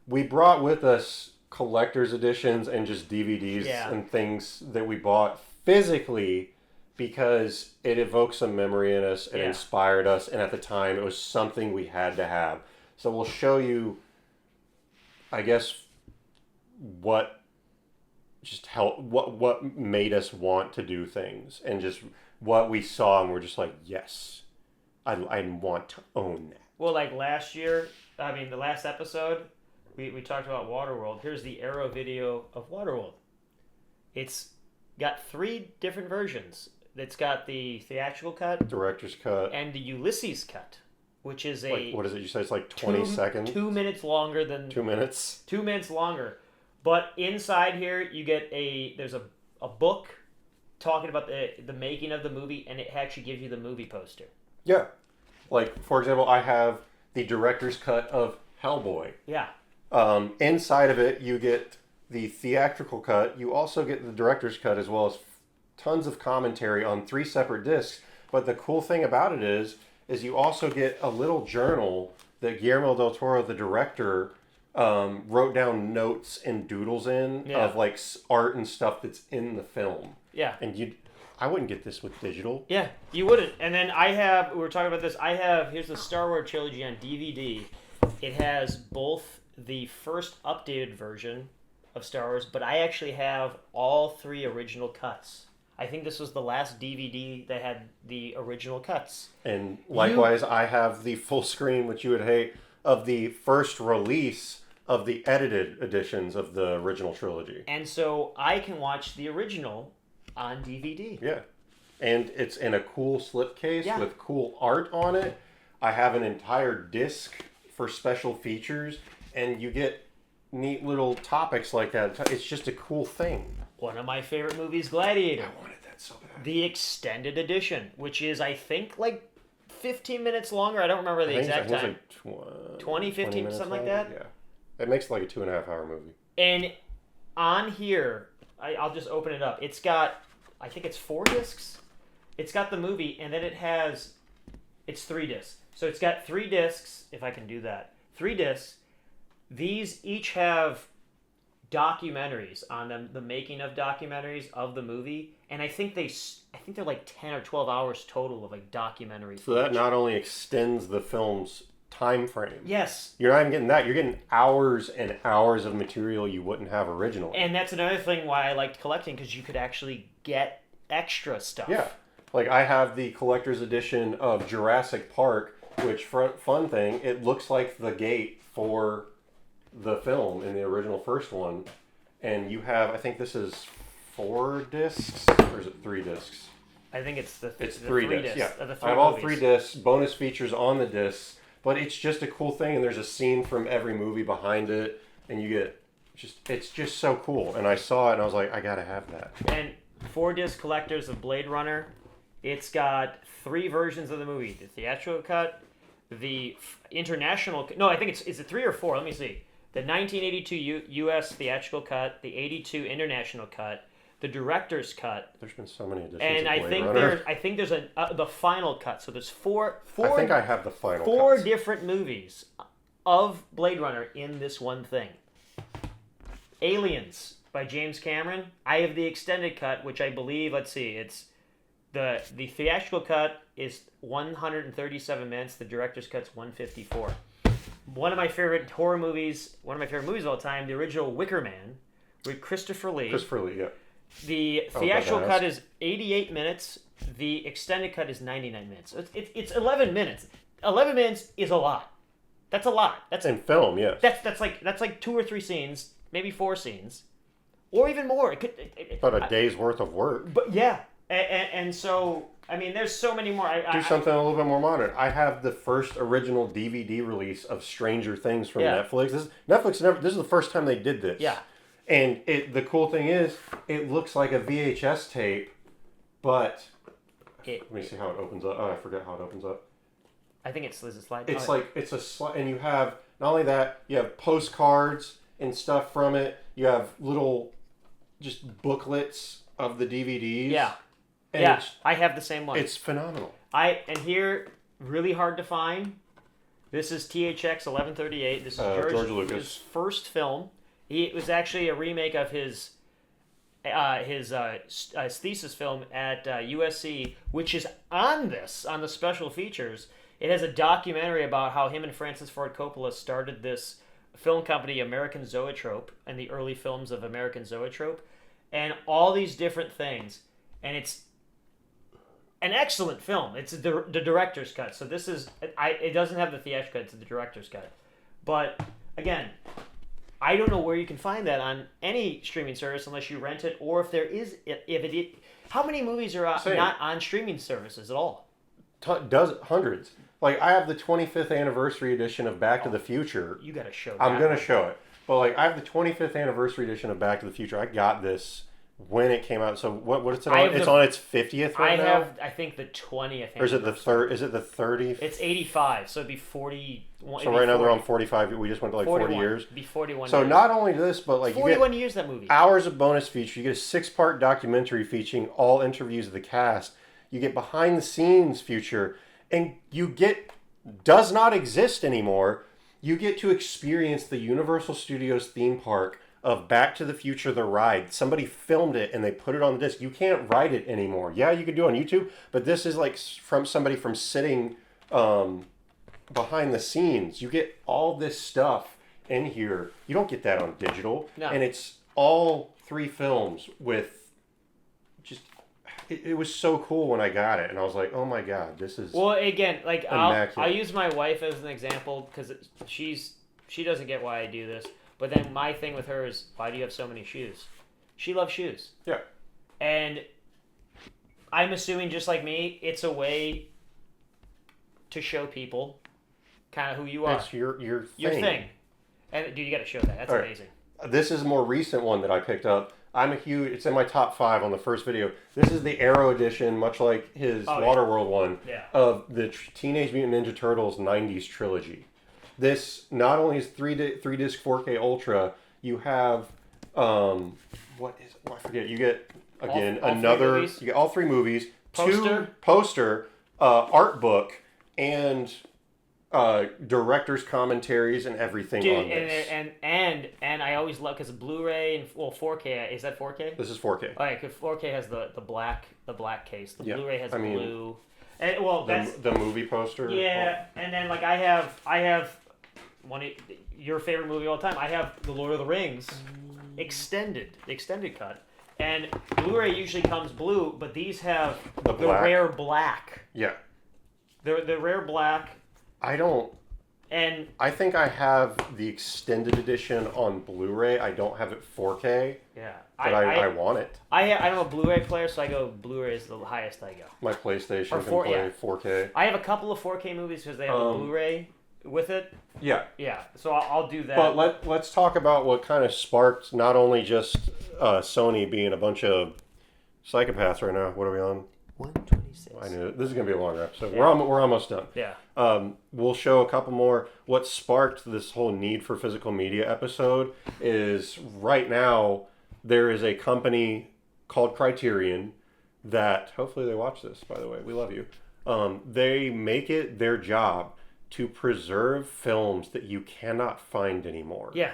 We brought with us collector's editions and just DVDs Yeah. and things that we bought physically because it evokes some memory in us. It inspired us. And at the time, it was something we had to have. So we'll show you, I guess, what made us want to do things and just what we saw and we're just like, yes, I want to own that. Well, like last year, the last episode, we talked about Waterworld. Here's the Arrow video of Waterworld. It's got 3 different versions. It's got the theatrical cut, director's cut, and the Ulysses cut, which is what is it? You say it's like 20 seconds? 2 minutes longer than 2 minutes. 2 minutes longer. But inside here, you get there's a book talking about the making of the movie, and it actually gives you the movie poster. Yeah. Like, for example, I have the director's cut of Hellboy. Yeah. Inside of it, you get the theatrical cut. You also get the director's cut as well as tons of commentary on 3 separate discs. But the cool thing about it is you also get a little journal that Guillermo del Toro, the director, wrote down notes and doodles in of like art and stuff that's in the film. Yeah. And I wouldn't get this with digital. Yeah, you wouldn't. And then we were talking about this. Here's the Star Wars trilogy on DVD. It has both the first updated version of Star Wars, but I actually have all 3 original cuts. I think this was the last DVD that had the original cuts. And likewise, I have the full screen, which you would hate, of the first release of the edited editions of the original trilogy. And so I can watch the original on DVD. Yeah. And it's in a cool slipcase with cool art on it. I have an entire disc for special features, and you get neat little topics like that. It's just a cool thing. One of my favorite movies, Gladiator. I wanted that so bad. The extended edition, which is, I think, like 15 minutes longer. I don't remember the exact time. It's like 20, 15, something like that? Yeah. It makes like a 2.5 hour movie. And on here, I'll just open it up. It's got, I think it's 4 discs. It's got the movie, and then it's 3 discs. So it's got 3 discs, if I can do that. 3 discs. These each have documentaries on them, the making of documentaries of the movie, and I think they're like 10 or 12 hours total of like documentaries. So that not only extends the film's time frame. Yes. You're not even getting that. You're getting hours and hours of material you wouldn't have originally. And that's another thing why I liked collecting, because you could actually get extra stuff. Yeah. Like I have the collector's edition of Jurassic Park, which, fun thing, it looks like the gate for the film in the original first one. And you have, I think this is 4 discs, or is it 3 discs? I think it's the 3 discs. Yeah. The 3 I have all movies. 3 discs, bonus features on the discs. But it's just a cool thing, and there's a scene from every movie behind it, and you get it's just so cool. And I saw it, and I was like, I gotta have that. And 4 disc collectors of Blade Runner. It's got 3 versions of the movie: the theatrical cut, the international. No, I think is it 3 or 4? Let me see. The 1982 U.S. theatrical cut, the 82 international cut, the director's cut. There's been so many editions. And of I Blade think there's the final cut. So there's four. I think I have the final. 4 cuts. different movies of Blade Runner in this one thing. Aliens by James Cameron. I have the extended cut, which I believe. Let's see. It's the theatrical cut is 137 minutes. The director's cut's 154. One of my favorite horror movies. One of my favorite movies of all time. The original Wicker Man with Christopher Lee. Christopher Lee. Yeah. The theatrical cut is 88 minutes. The extended cut is 99 minutes. So it's 11 minutes. 11 minutes is a lot. That's a lot. That's in film, yes. That's like 2 or 3 scenes, maybe 4 scenes, or even more. It could. About a day's worth of work. But yeah, and so I mean, there's so many more. Do something a little bit more modern. I have the first original DVD release of Stranger Things from Netflix. This is the first time they did this. Yeah. And the cool thing is, it looks like a VHS tape, but let me see how it opens up. Oh, I forget how it opens up. I think it's a slide. It's it's a slide, and you have not only that, you have postcards and stuff from it. You have little just booklets of the DVDs. Yeah. And Yeah, I have the same one. it's phenomenal. And here, really hard to find. This is THX 1138. This is George Lucas. his first film. It was actually a remake of his thesis film at USC, which is on the special features. It has a documentary about how him and Francis Ford Coppola started this film company, American Zoetrope, and the early films of American Zoetrope, and all these different things. And it's an excellent film. It's the director's cut. So this is it doesn't have the theatrical cut. It's the director's cut. But again, I don't know where you can find that on any streaming service unless you rent it, or if there is how many movies are not on streaming services at all? Hundreds. Like, I have the 25th anniversary edition of Back to the Future. You got to show that. I'm going to show it. But, like, I have the 25th anniversary edition of Back to the Future. I got this when it came out. So, what is it on? It's on its 50th right now? I think, the 20th. Or is it the 30th? It's 85, so it'd be 41. So, right now they're on 45. We just went to, like, 40 years. It'd be 41 so, years. not only this, but, like, 41 years, that movie. Hours of bonus feature. You get a 6-part documentary featuring all interviews of the cast. You get behind-the-scenes feature. And you get... does not exist anymore. You get to experience the Universal Studios theme park of Back to the Future, the ride. Somebody filmed it and they put it on the disc. You can't ride it anymore. Yeah, you can do it on YouTube, but this is like from somebody from sitting behind the scenes. You get all this stuff in here. You don't get that on digital. No. And it's all 3 films with just... It was so cool when I got it, and I was like, "Oh my god, this is..." Well, again, like immaculate. I'll use my wife as an example because she doesn't get why I do this. But then my thing with her is, why do you have so many shoes? She loves shoes. Yeah. And I'm assuming, just like me, it's a way to show people kind of who you are. That's your thing. Your thing. And dude, you got to show that. That's amazing. This is a more recent one that I picked up. It's in my top 5 on the first video. This is the Arrow edition, much like his Waterworld one, of the Teenage Mutant Ninja Turtles 90s trilogy. This not only is 3-disc 4K Ultra, you have, I forget, you get, again, you get all 3 movies, poster, art book, and director's commentaries and everything on this. And I always love, because Blu-ray and 4K, is that 4K? This is 4K. All right, because 4K has the black case. The Blu-ray has blue. And that's the movie poster. Yeah, and then like I have one of your favorite movie of all time. I have The Lord of the Rings the extended cut. And Blu-ray usually comes blue, but these have the rare black. Yeah. The rare black. I think I have the extended edition on Blu-ray. I don't have it 4K. Yeah. But I want it. I'm a Blu-ray player, so I go Blu-ray is the highest I go. My PlayStation can play 4K. I have a couple of 4K movies because they have a Blu-ray with it. Yeah. Yeah. So I'll do that. But let's talk about what kind of sparked not only just Sony being a bunch of psychopaths right now. What are we on? 126. I knew it. This is going to be a longer episode. Yeah. We're almost done. Yeah. We'll show a couple more. What sparked this whole need for physical media episode is right now there is a company called Criterion that, hopefully they watch this, by the way. We love you. They make it their job to preserve films that you cannot find anymore. Yeah.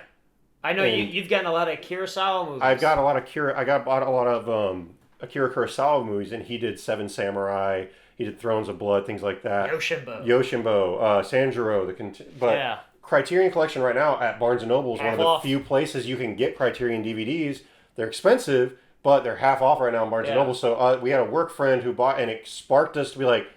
I know you've gotten a lot of Kurosawa movies. I've got a lot of bought a lot of Akira Kurosawa movies, and he did Seven Samurai, he did Thrones of Blood, things like that. Yoshinbo, Sanjuro, Criterion Collection right now at Barnes & Noble is one of the few places you can get Criterion DVDs. They're expensive, but they're half off right now in Barnes & Noble. So we had a work friend who bought, and it sparked us to be like,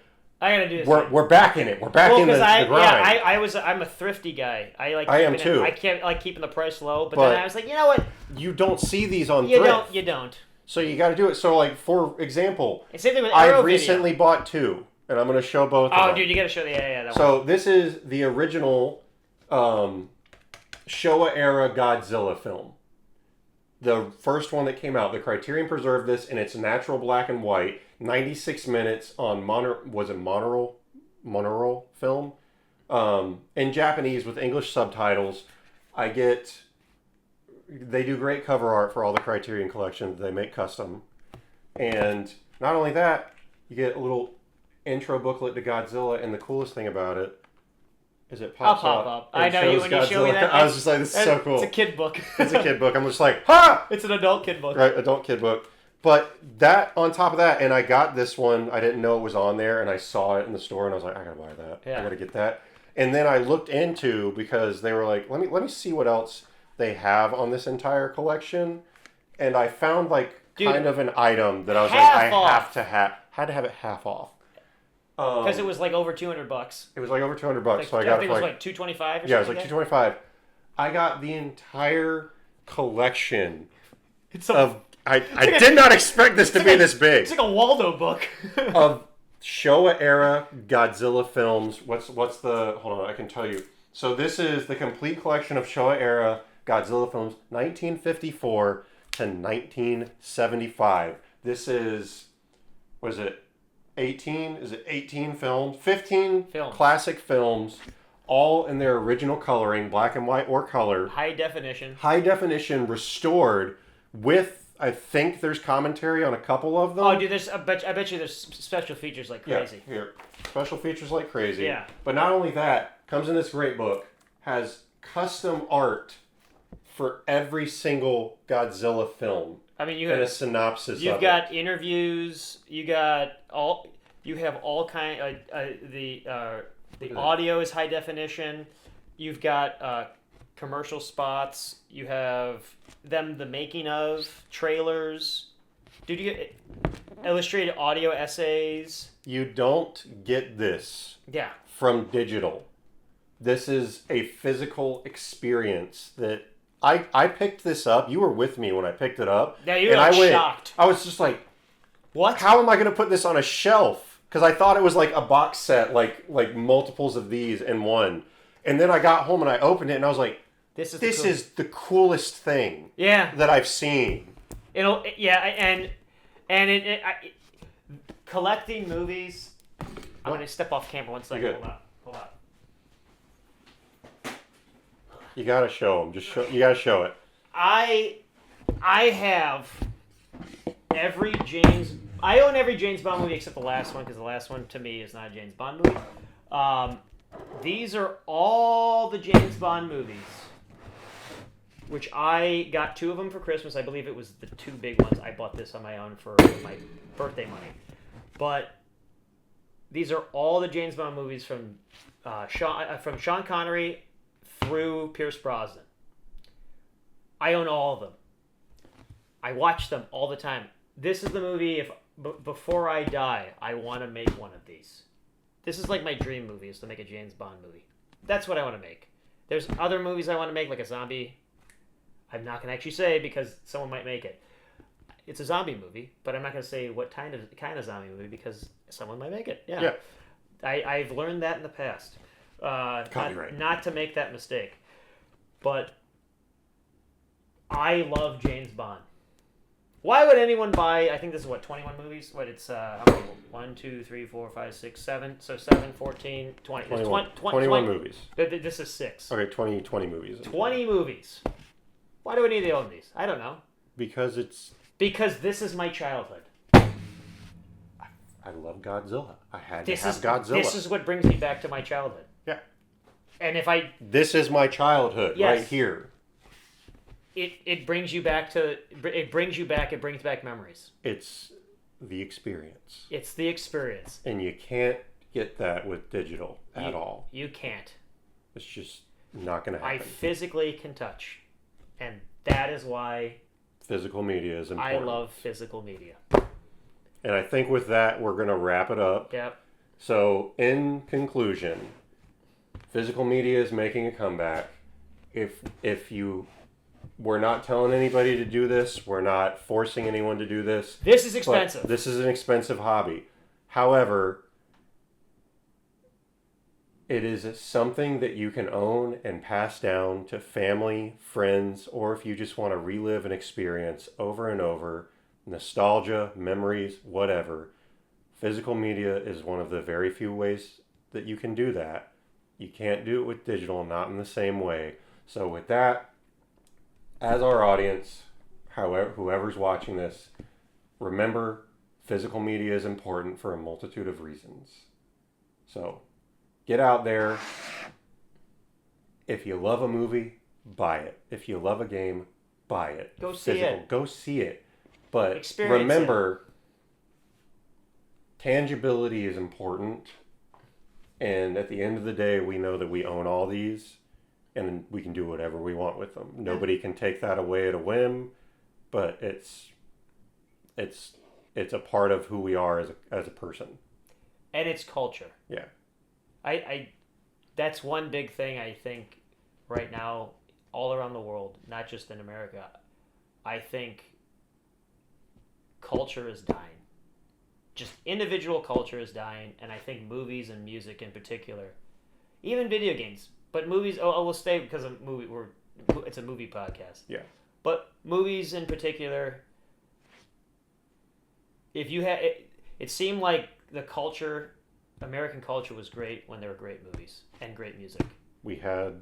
I gotta do this. We're back in it. We're back in the grind. Yeah, I'm a thrifty guy. I am too. I can't like keeping the price low, but then I was like, you know what? You don't see these on thrift. You don't. So you got to do it. So like for example, same thing with Arrow I recently bought 2, and I'm going to show both. Oh, dude, you got to show that so one. This is the original Showa era Godzilla film. The first one that came out. The Criterion preserved this in its natural black and white. 96 minutes on monorail film, in Japanese with English subtitles. They do great cover art for all the Criterion collections. They make custom, and Not only that, you get a little intro booklet to Godzilla, and the coolest thing about it is it pops up. I know you when you show me that. I was just like, this is so cool. It's a kid book. It's a kid book. I'm just like, ha! It's an adult kid book. Right, adult kid book. But that, on top of that, and I got this one, I didn't know it was on there, and I saw it in the store, and I was like, I gotta buy that. Yeah. I gotta get that. And then I looked into, because they were like, let me see what else they have on this entire collection. And I found kind of an item that I was like, I had to have it half off. Because it was like over $200. It was like over $200, so I got it. I think it was like $225 or something. Yeah, it was like $225. I got the entire collection I did not expect this to be this big. It's like a Waldo book. Of Showa era Godzilla films. What's the... Hold on, I can tell you. So this is the complete collection of Showa era Godzilla films, 1954 to 1975. This is... What is it? 18? Is it 18 films? 15 films. Classic films, all in their original coloring, black and white or color. High definition. High definition, restored with, I think there's commentary on a couple of them. Oh, dude, I bet you there's special features like crazy. Yeah, here. Special features like crazy. Yeah. But not only that, comes in this great book, has custom art for every single Godzilla film. I mean, you have a synopsis. You've got interviews. You have all kind. The audio is high definition. You've got commercial spots. You have the making of trailers. Dude, you get illustrated audio essays. You don't get this. Yeah. From digital. This is a physical experience that. I picked this up. You were with me when I picked it up. Yeah, you were shocked. I was just like, what? How am I going to put this on a shelf? Because I thought it was like a box set, like multiples of these in one. And then I got home and I opened it and I was like, this is the coolest thing that I've seen. Collecting movies. I'm going to step off camera one second. Hold on. You gotta show them. You gotta show it. I have every James. I own every James Bond movie except the last one because the last one to me is not a James Bond movie. These are all the James Bond movies, which I got 2 of them for Christmas. I believe it was the 2 big ones. I bought this on my own for my birthday money. But these are all the James Bond movies from Sean Connery through Pierce Brosnan. I own all of them. I watch them all the time. This is the movie, before I die, I want to make one of these. This is like my dream movie, is to make a James Bond movie. That's what I want to make. There's other movies I want to make, like a zombie. I'm not going to actually say because someone might make it. It's a zombie movie, but I'm not going to say what kind of zombie movie because someone might make it. Yeah. I've learned that in the past. Not to make that mistake. But I love James Bond. Why would anyone buy, I think this is 21 movies? It's 1, 2, 3, 4, 5, 6, 7. So 7, 14, 20. 21 movies. This is 6. Okay, 20 movies. 20 movies. Why do we need to own these? I don't know. Because this is my childhood. I love Godzilla. I had to have Godzilla. This is what brings me back to my childhood. Yeah. And this is my childhood right here. It brings you back it brings back memories. It's the experience. It's the experience. And you can't get that with digital at all. You can't. It's just not going to happen. I physically can touch. And that is why physical media is important. I love physical media. And I think with that, we're going to wrap it up. Yep. So, in conclusion, physical media is making a comeback. We're not telling anybody to do this. We're not forcing anyone to do this. This is expensive. This is an expensive hobby. However, it is something that you can own and pass down to family, friends, or if you just want to relive an experience over and over. Nostalgia, memories, whatever. Physical media is one of the very few ways that you can do that. You can't do it with digital, not in the same way. So with that, as our audience, whoever's watching this, remember, physical media is important for a multitude of reasons. So, get out there. If you love a movie, buy it. If you love a game, buy it. Go see it. Go see it. But Experience remember, tangibility is important. And at the end of the day, we know that we own all these, and we can do whatever we want with them. Nobody can take that away at a whim, but it's a part of who we are as a person. And it's culture. Yeah. I that's one big thing I think right now all around the world, not just in America. I think culture is dying. Just individual culture is dying, and I think movies and music in particular, even video games, but movies. Oh, we'll stay because of movie. It's a movie podcast. Yeah. But movies in particular, if you had, it seemed like the culture, American culture, was great when there were great movies and great music. We had,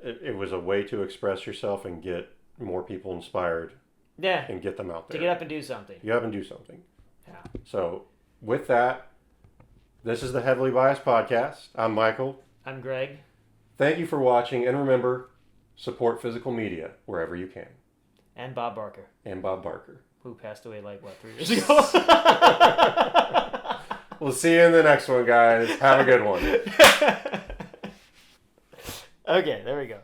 it was a way to express yourself and get more people inspired. Yeah. And get them out there. To get up and do something. Get up and do something. Yeah. So, with that, this is the Heavily Biased Podcast. I'm Michael. I'm Greg. Thank you for watching, and remember, support physical media wherever you can. And Bob Barker. And Bob Barker. Who passed away 3 years ago. We'll see you in the next one, guys. Have a good one. Okay, there we go.